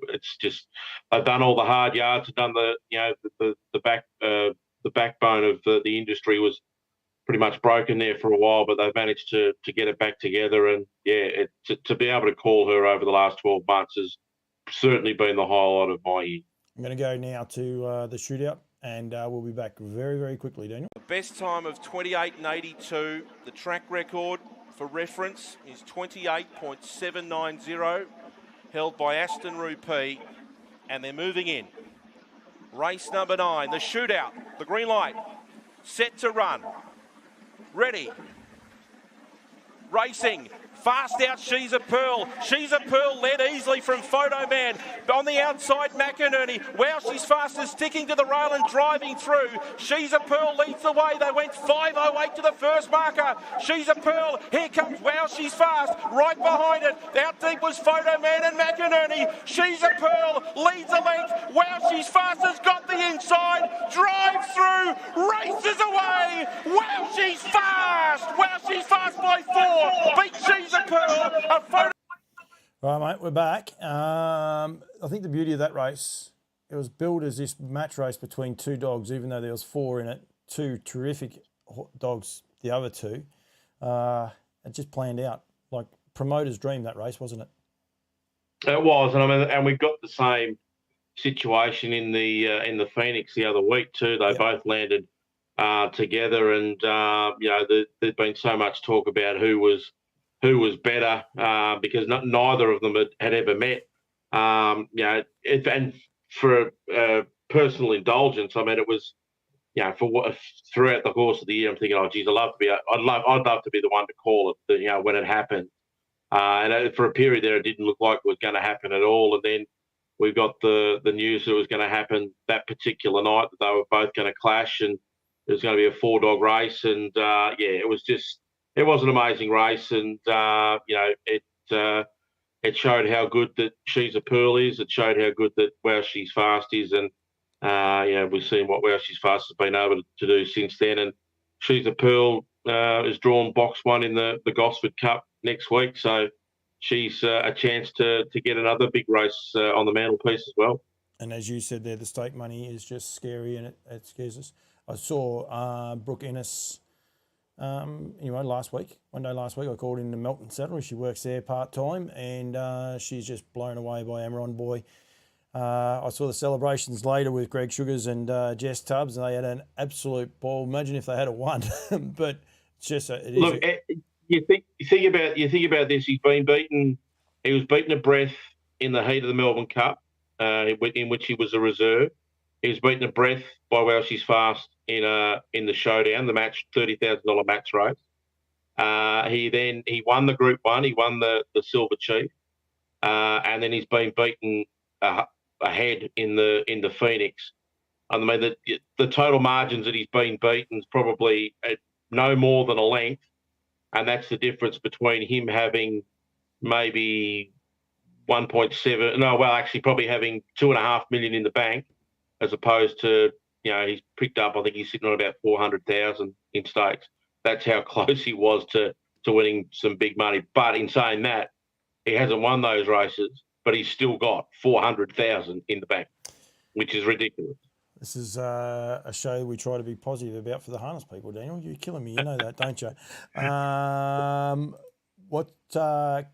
[SPEAKER 2] it's just, they've done all the hard yards, have done the backbone of the industry was pretty much broken there for a while, but they've managed to get it back together. And to be able to call her over the last 12 months has certainly been the highlight of my year.
[SPEAKER 1] I'm going to go now to the shootout, and we'll be back very, very quickly, Daniel.
[SPEAKER 4] The best time of 28.82. The track record, for reference, is 28.790, held by Aston Rupee, and they're moving in. Race number 9, the shootout, the green light, set to run. Ready. Racing. Fast out, She's a Pearl. She's a Pearl led easily from Photo Man. On the outside, McInerney. Wow, she's fast as sticking to the rail and driving through. She's a Pearl leads the way. They went 5.08 to the first marker. She's a Pearl. Here comes Wow, she's fast. Right behind it. Out deep was Photo Man and McInerney. She's a Pearl leads the length. Wow, she's fast has got the inside. Drive through. Races away. Wow, she's fast. Wow, she's fast by 4. Beat She's a Pearl. A photo.
[SPEAKER 1] Right, mate, we're back. I think the beauty of that race, it was billed as this match race between two dogs, even though there was 4 in it, 2 terrific dogs, the other 2. It just planned out like promoter's dream, that race, wasn't it?
[SPEAKER 2] It was, and I mean, and we got the same situation in the Phoenix the other week too. They both landed together, and there's been so much talk about who was better because neither of them had ever met. And for personal indulgence, I mean, it was, throughout the course of the year, I'm thinking, oh, geez, I'd love to be the one to call it, when it happened. And for a period there, it didn't look like it was going to happen at all. And then we got the news that it was going to happen that particular night, that they were both going to clash, and it was going to be a 4-dog race. And it was an amazing race, and it showed how good that She's a Pearl is. It showed how good that Wow She's Fast is, and we've seen what Wow She's Fast has been able to do since then. And She's a Pearl is drawn box 1 in the Gosford Cup next week, so she's a chance to get another big race on the mantelpiece as well.
[SPEAKER 1] And as you said there, the stake money is just scary, and it scares us. I saw Brooke Ennis one day last week, I called into Melton Saddlery. She works there part-time, and she's just blown away by Amaron Boy. I saw the celebrations later with Greg Sugars and Jess Tubbs, and they had an absolute ball. Imagine if they had a won, but it's just
[SPEAKER 2] you think about this. He was beaten a breath in the heat of the Melbourne Cup, in which he was a reserve. He was beaten a breath by Well She's Fast in the showdown, the match $30,000 match race. He won the Group 1. He won the Silver Chief, and then he's been beaten ahead in the Phoenix. I mean, the total margins that he's been beaten is probably no more than a length, and that's the difference between him having maybe 1.7. No, well, actually, probably having $2.5 million in the bank, as opposed to he's picked up. I think he's sitting on about 400,000 in stakes. That's how close he was to winning some big money. But in saying that, he hasn't won those races, but he's still got 400,000 in the bank, which is ridiculous.
[SPEAKER 1] This is a show we try to be positive about for the harness people, Daniel. You're killing me. You know that, don't you?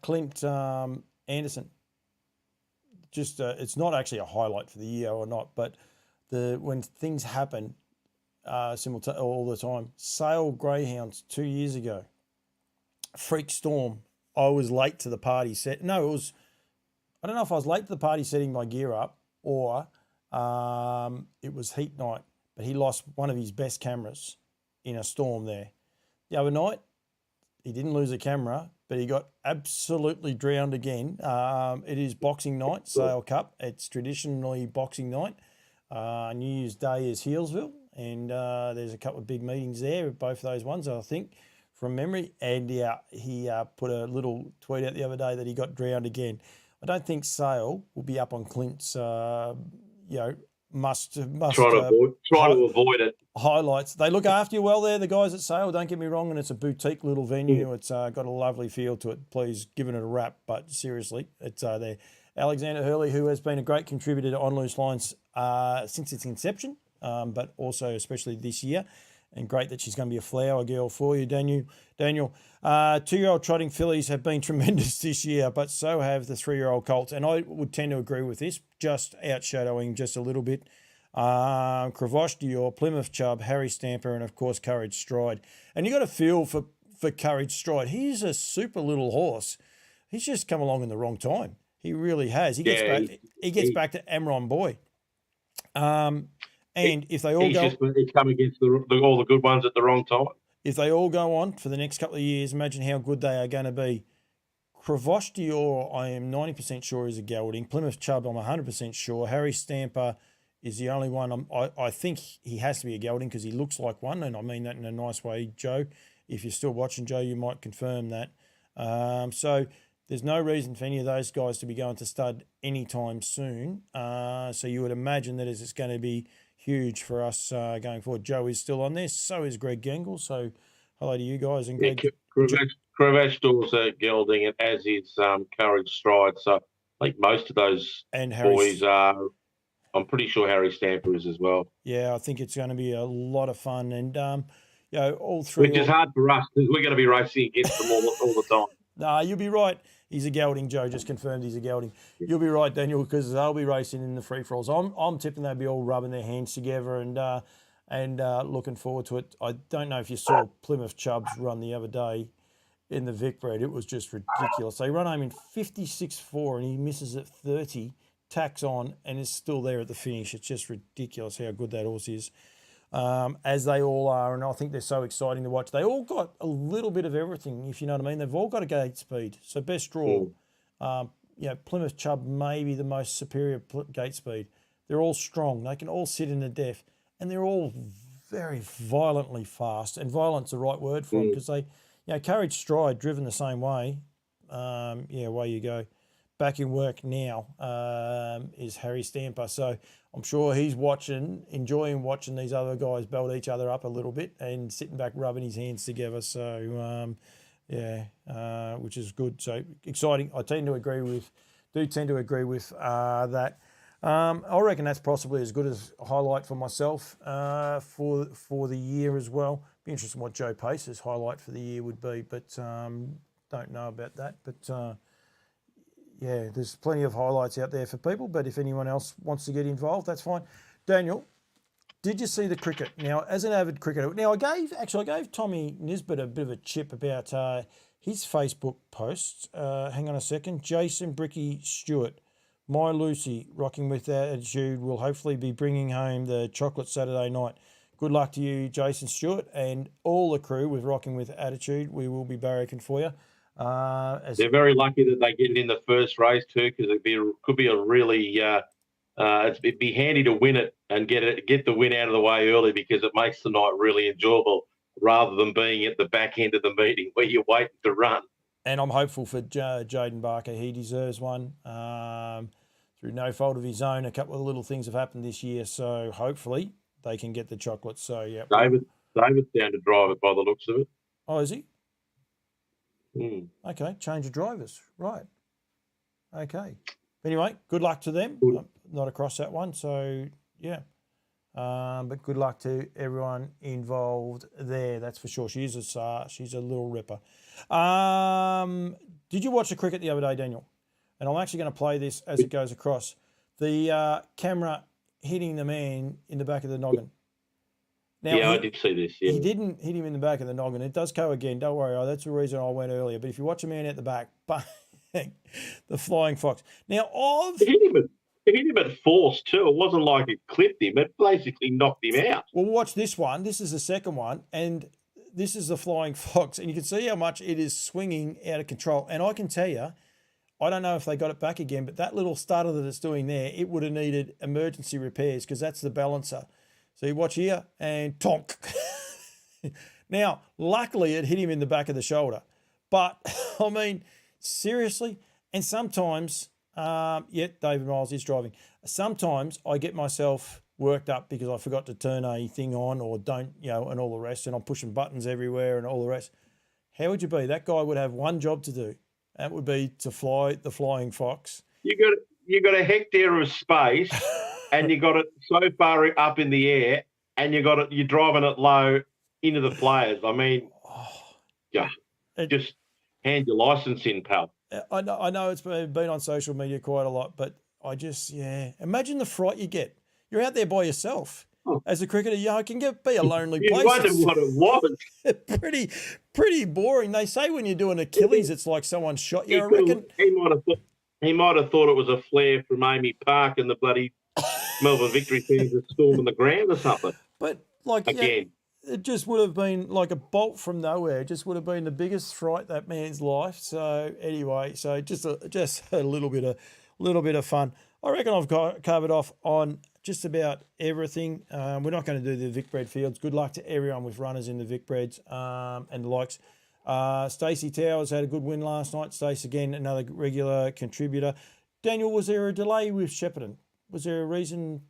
[SPEAKER 1] Clint Anderson, just it's not actually a highlight for the year or not, but when things happen all the time. Sale Greyhounds 2 years ago. Freak Storm. I was late to the party set. No, I don't know if I was late to the party setting my gear up, or it was heat night, but he lost one of his best cameras in a storm there. The other night, he didn't lose a camera, but he got absolutely drowned again. It is Boxing Night, Sale Cup. It's traditionally Boxing Night. New Year's Day is Healesville, and there's a couple of big meetings there, both of those ones, I think, from memory. And he put a little tweet out the other day that he got drowned again. I don't think Sale will be up on Clint's, must
[SPEAKER 2] try to avoid it.
[SPEAKER 1] Highlights. They look after you well there, the guys at Sale, don't get me wrong, and it's a boutique little venue. It's got a lovely feel to it. Please give it a wrap, but seriously, it's there. Alexander Hurley, who has been a great contributor to On Loose Lines since its inception, but also especially this year. And great that she's going to be a flower girl for you, Daniel. 2-year-old trotting fillies have been tremendous this year, but so have the 3-year-old colts. And I would tend to agree with this, just outshadowing just a little bit. Cravoche Dior, Plymouth Chubb, Harry Stamper, and of course Courage Stride. And you got to feel for Courage Stride. He's a super little horse. He's just come along in the wrong time. He really has. He gets back to Amaron Boy. And if they all
[SPEAKER 2] he's come against all the good ones at the wrong time.
[SPEAKER 1] If they all go on for the next couple of years, imagine how good they are going to be. Cravoche Dior, I am 90% sure is a gelding. Plymouth Chubb, I'm 100% sure. Harry Stamper is the only one. I think he has to be a gelding because he looks like one, and I mean that in a nice way, Joe. If you're still watching, Joe, you might confirm that. So there's no reason for any of those guys to be going to stud anytime soon. So you would imagine that it's going to be huge for us going forward. Joe is still on there. So is Greg Gangle. So hello to you guys. And Greg.
[SPEAKER 2] Cravache Door's a gelding, and as is Courage Stride. So I think most of those
[SPEAKER 1] And Harry,
[SPEAKER 2] boys are. I'm pretty sure Harry Stamper is as well.
[SPEAKER 1] yeah, I think it's going to be a lot of fun. And, all three.
[SPEAKER 2] Which is hard for us because we're going to be racing against them all the time.
[SPEAKER 1] Nah, you'll be right. He's a gelding. Joe just confirmed he's a gelding. You'll be right, Daniel, because they'll be racing in the free for alls. I'm tipping they'll be all rubbing their hands together and looking forward to it. I don't know if you saw Plymouth Chubbs run the other day in the Vicbred. It was just ridiculous. They run home in 56.4 and he misses at 30, tacks on, and is still there at the finish. It's just ridiculous how good that horse is. As they all are, and I think they're so exciting to watch. They all got a little bit of everything, if you know what I mean. They've all got a gate speed. So best draw, Plymouth Chubb may be the most superior gate speed. They're all strong. They can all sit in the def, and they're all very violently fast. And violent's the right word for them because they, Courage Stride, driven the same way. Away you go. Back in work now is Harry Stamper. So I'm sure he's enjoying watching these other guys belt each other up a little bit and sitting back rubbing his hands together. So, which is good. So exciting. I tend to agree with that. I reckon that's possibly as good as a highlight for myself for the year as well. Be interesting what Joe Pace's highlight for the year would be, but don't know about that. But there's plenty of highlights out there for people, but if anyone else wants to get involved, that's fine. Daniel, did you see the cricket? Now, as an avid cricketer, I gave Tommy Nisbet a bit of a chip about his Facebook posts. Hang on a second. Jason Bricky Stewart, my Lucy, rocking with attitude, will hopefully be bringing home the chocolate Saturday night. Good luck to you, Jason Stewart, and all the crew with Rocking with Attitude. We will be barracking for you.
[SPEAKER 2] They're very lucky that they get it in the first race too, because could be a really it'd be handy to win it and get the win out of the way early, because it makes the night really enjoyable rather than being at the back end of the meeting where you're waiting to run.
[SPEAKER 1] And I'm hopeful for Jaden Barker. He deserves one. Through no fault of his own, a couple of little things have happened this year, so hopefully they can get the chocolate. So yeah,
[SPEAKER 2] David's down to drive it by the looks of it.
[SPEAKER 1] Oh, is he?
[SPEAKER 2] Okay,
[SPEAKER 1] change of drivers. Right. Okay. Anyway, good luck to them. Not across that one, so yeah. But good luck to everyone involved there, that's for sure. She's a little ripper. Did you watch the cricket the other day, Daniel? And I'm actually going to play this as it goes across. The camera hitting the man in the back of the noggin. Now,
[SPEAKER 2] I did see this. Yeah.
[SPEAKER 1] He didn't hit him in the back of the noggin. It does go again. Don't worry. That's the reason I went earlier. But if you watch a man at the back, bang, the flying fox. Now,
[SPEAKER 2] He hit him at force too. It wasn't like it clipped him. It basically knocked him out.
[SPEAKER 1] Well, watch this one. This is the second one. And this is the flying fox. And you can see how much it is swinging out of control. And I can tell you, I don't know if they got it back again, but that little stutter that it's doing there, it would have needed emergency repairs because that's the balancer. So you watch here and tonk. Now, luckily it hit him in the back of the shoulder. But, I mean, seriously. And sometimes, David Miles is driving. Sometimes I get myself worked up because I forgot to turn a thing on or don't, and all the rest. And I'm pushing buttons everywhere and all the rest. How would you be? That guy would have one job to do. That would be to fly the flying fox.
[SPEAKER 2] You got a hectare of space, and you got it so far up in the air, and you're driving it low into the players. I mean, just hand your license in, pal.
[SPEAKER 1] I know it's been on social media quite a lot, but I just imagine the fright you get. You're out there by yourself. As a cricketer, it can be a lonely place.
[SPEAKER 2] You wonder what it was.
[SPEAKER 1] Pretty boring. They say when you're doing Achilles, it's like someone shot you. I reckon
[SPEAKER 2] he might have thought it was a flare from Amy Park and the bloody Melbourne Victory teams are storming the ground or something.
[SPEAKER 1] But
[SPEAKER 2] again,
[SPEAKER 1] it just would have been like a bolt from nowhere. It just would have been the biggest fright that man's life. So anyway, just a little bit of fun. I reckon I've covered off on just about everything. We're not going to do the Vicbred fields. Good luck to everyone with runners in the Vicbreds and the likes. Stacey Towers had a good win last night. Stacey, again, another regular contributor. Daniel, was there a delay with Shepparton? Was there a reason?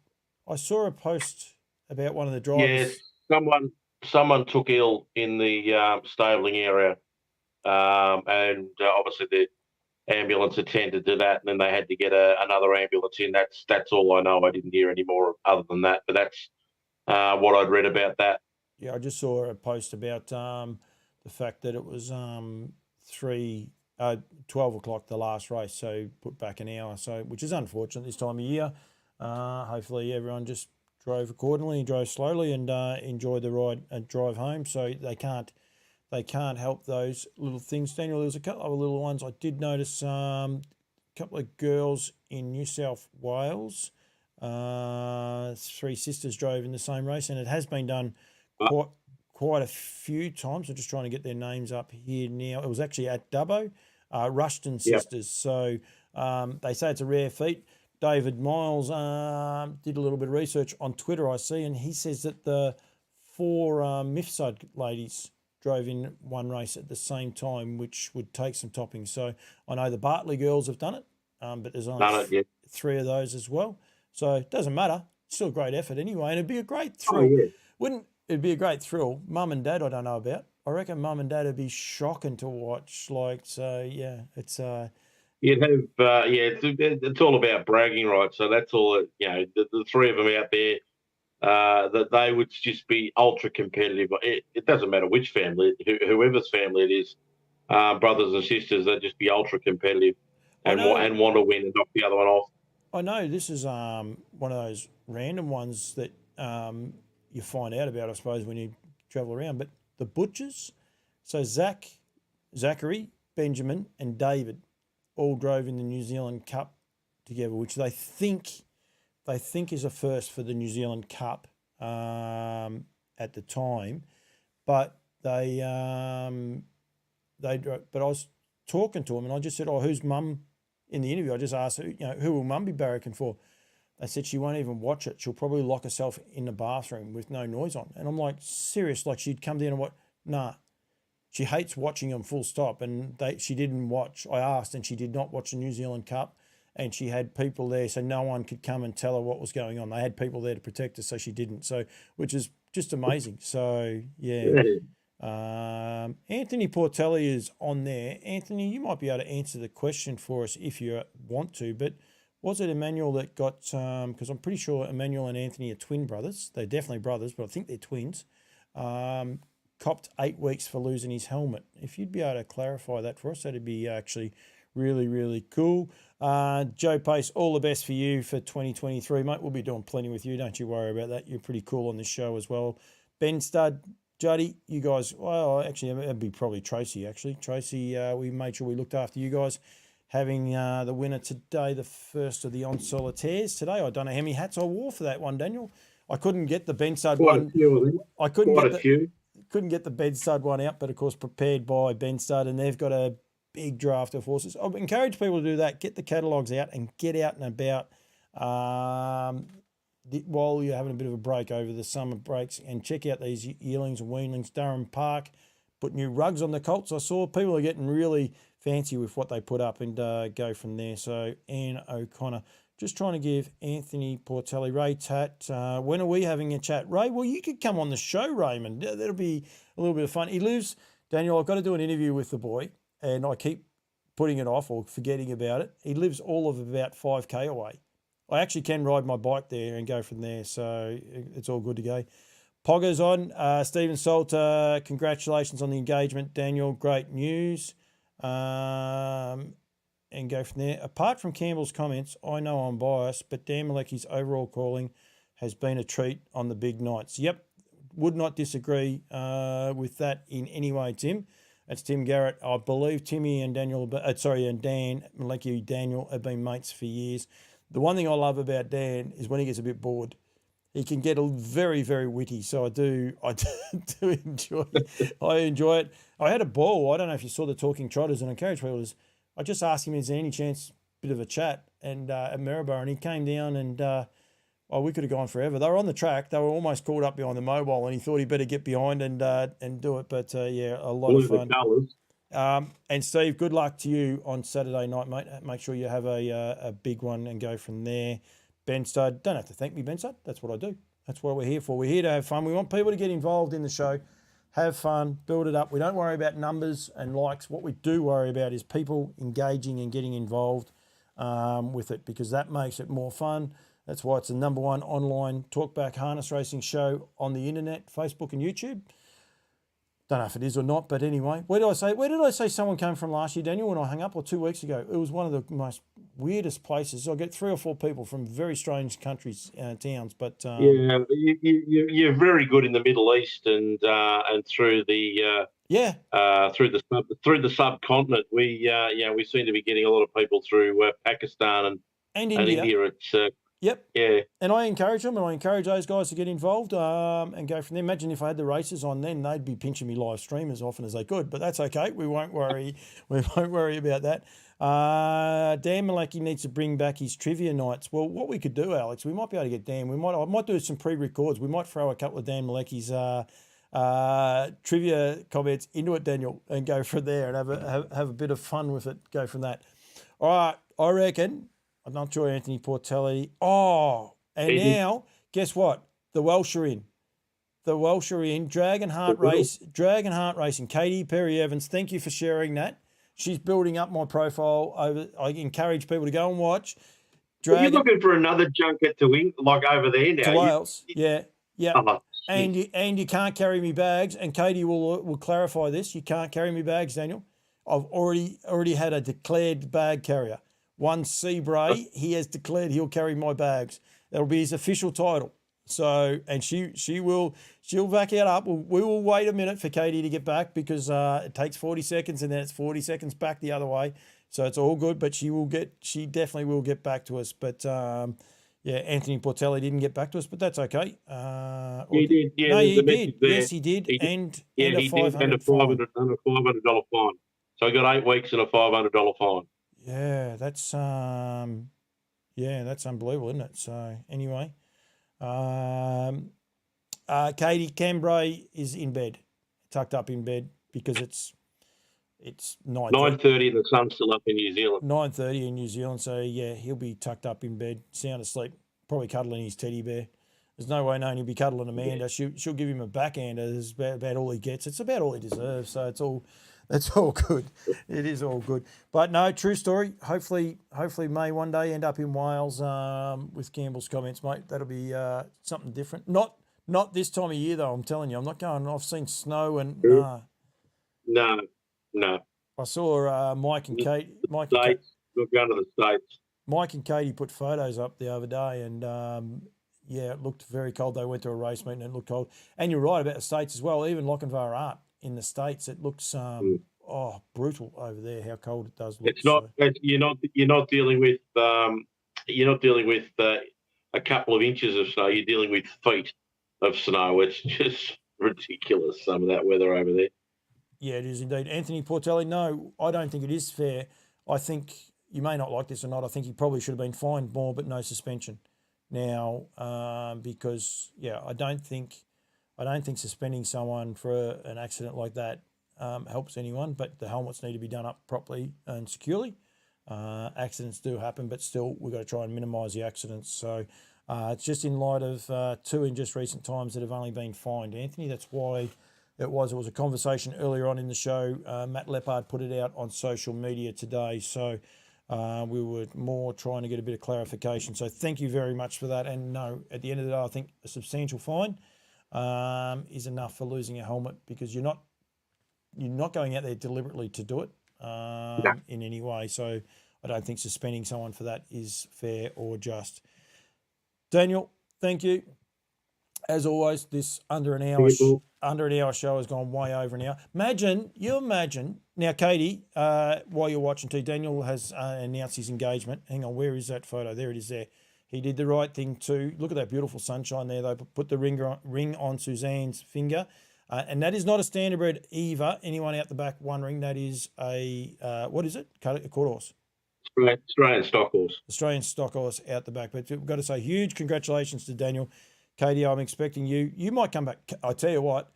[SPEAKER 1] I saw a post about one of the drivers.
[SPEAKER 2] Yes, someone took ill in the stabling area, and obviously ambulance attended to that, and then they had to get another ambulance in. That's all I know. I didn't hear any more other than that, but that's what I'd read about that.
[SPEAKER 1] Yeah, I just saw a post about the fact that it was 12 o'clock the last race, so put back an hour, so which is unfortunate this time of year. Hopefully everyone just drove accordingly, drove slowly, and enjoyed the ride and drive home. So they can't help those little things. Daniel, there was a couple of little ones. I did notice a couple of girls in New South Wales. 3 sisters drove in the same race, and it has been done quite a few times. I'm just trying to get their names up here now. It was actually at Dubbo, Rushton sisters. So they say it's a rare feat. David Miles did a little bit of research on Twitter, I see, and he says that the 4 Mifsud ladies drove in one race at the same time, which would take some topping. So I know the Bartley girls have done it, but there's only 3 of those as well. So it doesn't matter. It's still a great effort anyway, and it'd be a great thrill. Wouldn't it be a great thrill? Mum and Dad, I don't know about. I reckon Mum and Dad would be shocking to watch. So yeah, it's
[SPEAKER 2] You'd have it's all about bragging rights. So that's all. The 3 of them out there. That they would just be ultra competitive. It doesn't matter which family, whoever's family it is, brothers and sisters, they'd just be ultra competitive and want to win and knock the other one off.
[SPEAKER 1] I know this is one of those random ones that you find out about, I suppose, when you travel around. But the Butchers, so Zachary, Benjamin, and David all drove in the New Zealand Cup together, which they think is a first for the New Zealand Cup at the time, but they but I was talking to them and I just said, who's Mum in the interview? I just asked, who will Mum be barracking for? They said she won't even watch it. She'll probably lock herself in the bathroom with no noise on. And I'm like, serious? Like she'd come down and watch? Nah. She hates watching them full stop. And she didn't watch. I asked and she did not watch the New Zealand Cup. And she had people there, so no one could come and tell her what was going on. They had people there to protect her, so she didn't. So, which is just amazing. So, yeah. Anthony Portelli is on there. Anthony, you might be able to answer the question for us if you want to, but was it Emmanuel that got, because I'm pretty sure Emmanuel and Anthony are twin brothers. They're definitely brothers, but I think they're twins. Copped 8 weeks for losing his helmet. If you'd be able to clarify that for us, that'd be actually really, really cool. Joe Pace, all the best for you for 2023, mate. We'll be doing plenty with you. Don't you worry about that. You're pretty cool on this show as well. Ben Stud, Juddy, you guys, well, actually, it'd be probably Tracy, actually. Tracy, we made sure we looked after you guys. Having the winner today, the first of the On Solitaires today. I don't know how many hats I wore for that one, Daniel. I couldn't get the Ben Stud one. I couldn't get the Ben Stud one out, but of course prepared by Ben Stud, and they've got a big draft of horses. I encourage people to do that. Get the catalogues out and get out and about while you're having a bit of a break over the summer breaks, and check out these yearlings and weanlings. Durham Park put new rugs on the colts. I saw people are getting really fancy with what they put up, and go from there. So Anne O'Connor. Just trying to give Anthony Portelli, Ray Tat. When are we having a chat? Ray, well, you could come on the show, Raymond. That'll be a little bit of fun. He lives, Daniel, I've got to do an interview with the boy, and I keep putting it off or forgetting about it. He lives all of about 5K away. I actually can ride my bike there and go from there, so it's all good to go. Pogger's on. Stephen Salter, congratulations on the engagement, Daniel. Great news. And go from there. Apart from Campbell's comments, I know I'm biased, but Dan Malecki's overall calling has been a treat on the big nights. Yep, would not disagree with that in any way, Tim. That's Tim Garrett. I believe Timmy and Dan Malecki, Daniel have been mates for years. The one thing I love about Dan is when he gets a bit bored, he can get very, very witty. So I do enjoy it. I had a ball. I don't know if you saw the Talking Trotters, and I encourage people to. I just asked him, is there any chance, bit of a chat, and at Maryborough, and he came down and, we could have gone forever. They were on the track. They were almost caught up behind the mobile, and he thought he'd better get behind and do it. But, a lot of fun. And Steve, good luck to you on Saturday night, mate. Make sure you have a big one and go from there. Ben Stud, don't have to thank me, Ben Stud. That's what I do. That's what we're here for. We're here to have fun. We want people to get involved in the show. have fun, build it up. We don't worry about numbers and likes. What we do worry about is people engaging and getting involved with it, because that makes it more fun. That's why it's the #1 online talkback harness racing show on the internet, Facebook and YouTube. Don't know if it is or not, but anyway, where did I say someone came from last year, Daniel, when I hung up, or 2 weeks ago? It was one of the most weirdest places. I get 3 or 4 people from very strange countries, towns, but
[SPEAKER 2] Yeah, you're very good in the Middle East and through the through the subcontinent. We seem to be getting a lot of people through Pakistan and India. It's
[SPEAKER 1] Yep.
[SPEAKER 2] Yeah.
[SPEAKER 1] And I encourage them, and I encourage those guys to get involved and go from there. Imagine if I had the races on then, they'd be pinching me live stream as often as they could, but that's okay. We won't worry. We won't worry about that. Dan Malecki needs to bring back his trivia nights. Well, what we could do, Alex, we might be able to get Dan. I might do some pre-records. We might throw a couple of Dan Malecki's trivia comments into it, Daniel, and go from there and have a bit of fun with it. Go from that. All right, I reckon. I'm not sure Anthony Portelli. Oh, and now, guess what? The Welsh are in. The Welsh are in. Dragon Heart Racing. Katie Perry Evans, thank you for sharing that. She's building up my profile. I encourage people to go and watch.
[SPEAKER 2] You're looking for another junket to win, like over there now.
[SPEAKER 1] To Wales, yeah.
[SPEAKER 2] Oh,
[SPEAKER 1] and you can't carry me bags. And Katie will clarify this. You can't carry me bags, Daniel. I've already had a declared bag carrier. One C. Bray, he has declared he'll carry my bags. That'll be his official title. So, and she'll back it up. We will wait a minute for Katie to get back, because it takes 40 seconds and then it's 40 seconds back the other way. So it's all good, but she definitely will get back to us. But Anthony Portelli didn't get back to us, but that's okay.
[SPEAKER 2] He did. Yeah,
[SPEAKER 1] no, he did. Yes, he did.
[SPEAKER 2] He did.
[SPEAKER 1] And
[SPEAKER 2] a $500 fine. So I got 8 weeks and a $500 fine.
[SPEAKER 1] Yeah, that's unbelievable, isn't it? So anyway, Katie Cambray is in bed, tucked up in bed, because it's
[SPEAKER 2] 9:30 and the sun's still up in New Zealand.
[SPEAKER 1] 9:30 in New Zealand, so yeah, he'll be tucked up in bed, sound asleep, probably cuddling his teddy bear. There's no way known he'll be cuddling Amanda. Yeah. She'll give him a backhander. That's about all he gets. It's about all he deserves. So that's all good. It is all good. But no, true story. Hopefully may one day end up in Wales with Campbell's comments, mate. That'll be something different. Not this time of year, though, I'm telling you. I'm not going. I've seen snow and...
[SPEAKER 2] No.
[SPEAKER 1] I saw Mike and Kate.
[SPEAKER 2] We're going to the States.
[SPEAKER 1] Mike and Katie put photos up the other day, and it looked very cold. They went to a race meeting and it looked cold. And you're right about the States as well. Even Lochinvar Art in the States, it looks brutal over there. How cold it does look.
[SPEAKER 2] It's not. You're not dealing with a couple of inches of snow. You're dealing with feet of snow. It's just ridiculous, some of that weather over there.
[SPEAKER 1] Yeah, it is indeed. Anthony Portelli, no, I don't think it is fair. I think you may not like this or not. I think he probably should have been fined more, but no suspension. Now, because I don't think suspending someone for an accident like that helps anyone. But the helmets need to be done up properly and securely. Accidents do happen, but still we've got to try and minimise the accidents. So it's just in light of 2 in just recent times that have only been fined, Anthony. That's why it was a conversation earlier on in the show. Matt Leppard put it out on social media today. So we were more trying to get a bit of clarification. So thank you very much for that. And no, at the end of the day, I think a substantial fine is enough for losing a helmet, because you're not going out there deliberately to do it in any way. So I don't think suspending someone for that is fair or just. Daniel, thank you. As always, this under an hour show has gone way over an hour. Imagine now, Katie, while you're watching too, Daniel has announced his engagement. Hang on, where is that photo? There it is. There, he did the right thing too. Look at that beautiful sunshine there. They put the ring on Suzanne's finger, and that is not a standardbred Eva. Anyone out the back wondering, that is a what is it? A quarter horse.
[SPEAKER 2] Australian stock horse.
[SPEAKER 1] Australian stock horse out the back. But we've got to say huge congratulations to Daniel. Katie, I'm expecting you. You might come back. I tell you what,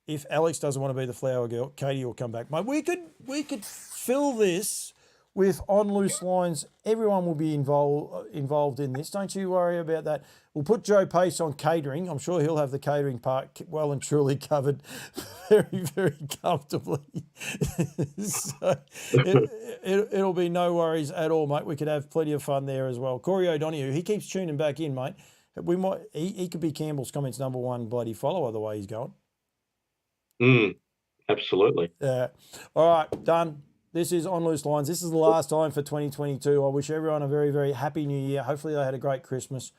[SPEAKER 1] if Alex doesn't want to be the flower girl, Katie will come back. Mate, we could fill this with On Loose Lines. Everyone will be involved in this. Don't you worry about that. We'll put Joe Pace on catering. I'm sure he'll have the catering part well and truly covered very, very comfortably. So it'll be no worries at all, mate. We could have plenty of fun there as well. Corey O'Donoghue, he keeps tuning back in, mate. He could be Campbell's Comments #1 bloody follower the way he's going.
[SPEAKER 2] Absolutely.
[SPEAKER 1] Yeah. All right, done. This is On Loose Lines. This is the last time for 2022. I wish everyone a very, very happy new year. Hopefully they had a great Christmas.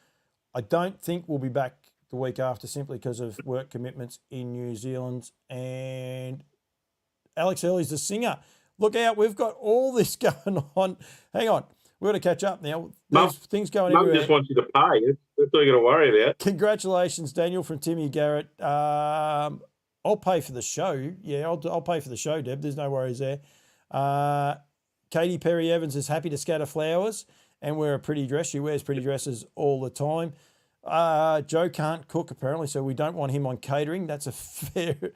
[SPEAKER 1] I don't think we'll be back the week after simply because of work commitments in New Zealand. And Alex Early's the singer. Look out, we've got all this going on. Hang on. We've got to catch up now. There's things going
[SPEAKER 2] Mum
[SPEAKER 1] everywhere.
[SPEAKER 2] just wants you to pay. That's all you got to worry about.
[SPEAKER 1] Congratulations, Daniel, from Timmy Garrett. I'll pay for the show. Yeah, I'll pay for the show, Deb. There's no worries there. Katie Perry Evans is happy to scatter flowers and wear a pretty dress. She wears pretty dresses all the time. Joe can't cook apparently, so we don't want him on catering. That's a fair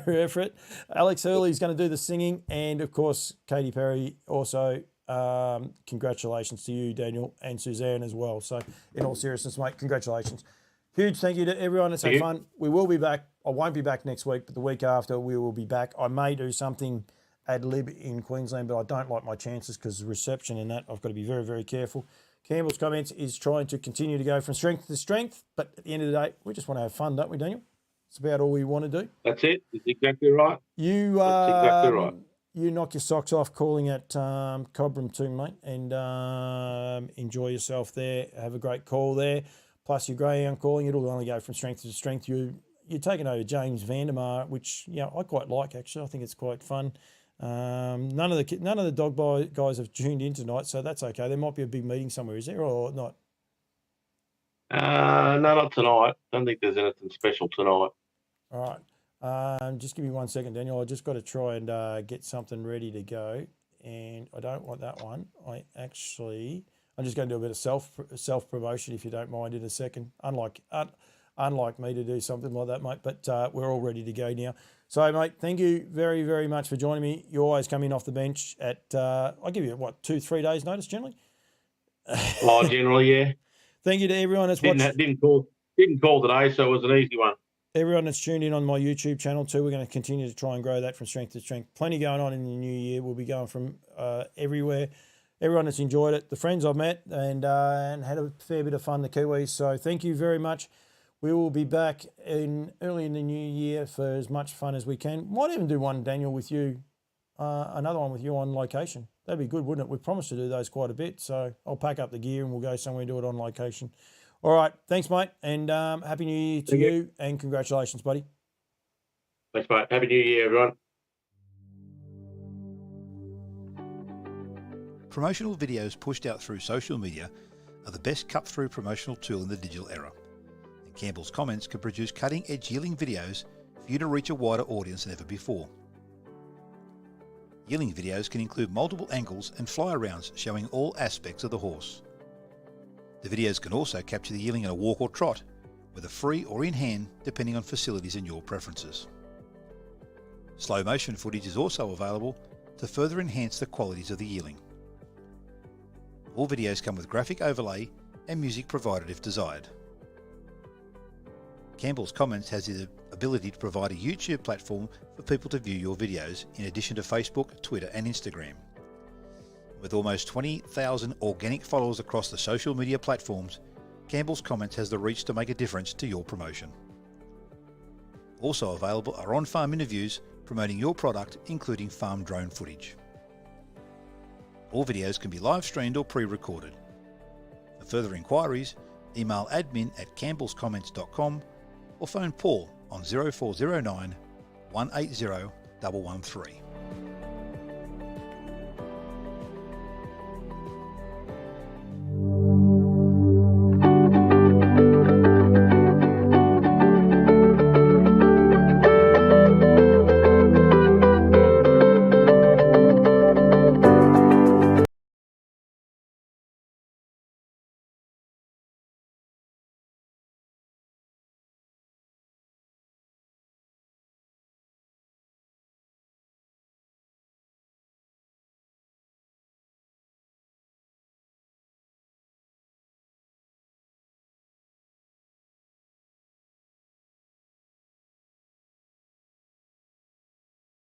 [SPEAKER 1] effort. Alex Hurley is going to do the singing, and of course, Katie Perry also. Congratulations to you, Daniel, and Suzanne as well. So, in all seriousness, mate, congratulations. Huge thank you to everyone that's had fun. We will be back. I won't be back next week, but the week after we will be back. I may do something ad lib in Queensland, but I don't like my chances because of reception and that. I've got to be very, very careful. Campbell's Comments is trying to continue to go from strength to strength, but at the end of the day, we just want to have fun, don't we, Daniel? It's about all we want to do.
[SPEAKER 2] That's it. That's exactly right.
[SPEAKER 1] That's
[SPEAKER 2] exactly right.
[SPEAKER 1] You knock your socks off calling at Cobram too, mate, and enjoy yourself there. Have a great call there. Plus your greyhound calling, it'll only go from strength to strength. You're taking over James Vandermeer, which I quite like actually. I think it's quite fun. None of the dog guys have tuned in tonight, so that's okay. There might be a big meeting somewhere, is there, or not?
[SPEAKER 2] No, not tonight. Don't think there's anything special tonight.
[SPEAKER 1] All right. Just give me 1 second, Daniel. I just got to try and get something ready to go, and I don't want that one. I'm just going to do a bit of self promotion, if you don't mind, in a second. Unlike me to do something like that, mate. But we're all ready to go now. So, mate, thank you very, very much for joining me. You always come in off the bench at I'll give you 2-3 days notice generally.
[SPEAKER 2] Generally, yeah.
[SPEAKER 1] Thank you to everyone that's watched.
[SPEAKER 2] Didn't call today, so it was an easy one.
[SPEAKER 1] Everyone that's tuned in on my YouTube channel too, we're going to continue to try and grow that from strength to strength. Plenty going on in the new year. We'll be going from everywhere. Everyone that's enjoyed it, the friends I've met, and had a fair bit of fun, the Kiwis. So thank you very much. We will be back early in the new year for as much fun as we can. Might even do one, Daniel, with you, another one with you on location. That'd be good, wouldn't it? We've promised to do those quite a bit. So I'll pack up the gear and we'll go somewhere and do it on location. All right. Thanks, mate. And Happy New Year to you. And congratulations, buddy.
[SPEAKER 2] Thanks, mate. Happy New Year, everyone.
[SPEAKER 5] Promotional videos pushed out through social media are the best cut-through promotional tool in the digital era. And Campbell's Comments can produce cutting-edge yearling videos for you to reach a wider audience than ever before. Yearling videos can include multiple angles and fly-arounds showing all aspects of the horse. The videos can also capture the yearling in a walk or trot, whether free or in hand, depending on facilities and your preferences. Slow motion footage is also available to further enhance the qualities of the yearling. All videos come with graphic overlay and music provided if desired. Campbell's Comments has the ability to provide a YouTube platform for people to view your videos, in addition to Facebook, Twitter and Instagram. With almost 20,000 organic followers across the social media platforms, Campbell's Comments has the reach to make a difference to your promotion. Also available are on-farm interviews promoting your product, including farm drone footage. All videos can be live streamed or pre-recorded. For further inquiries, email admin@campbellscomments.com or phone Paul on 0409 180 113.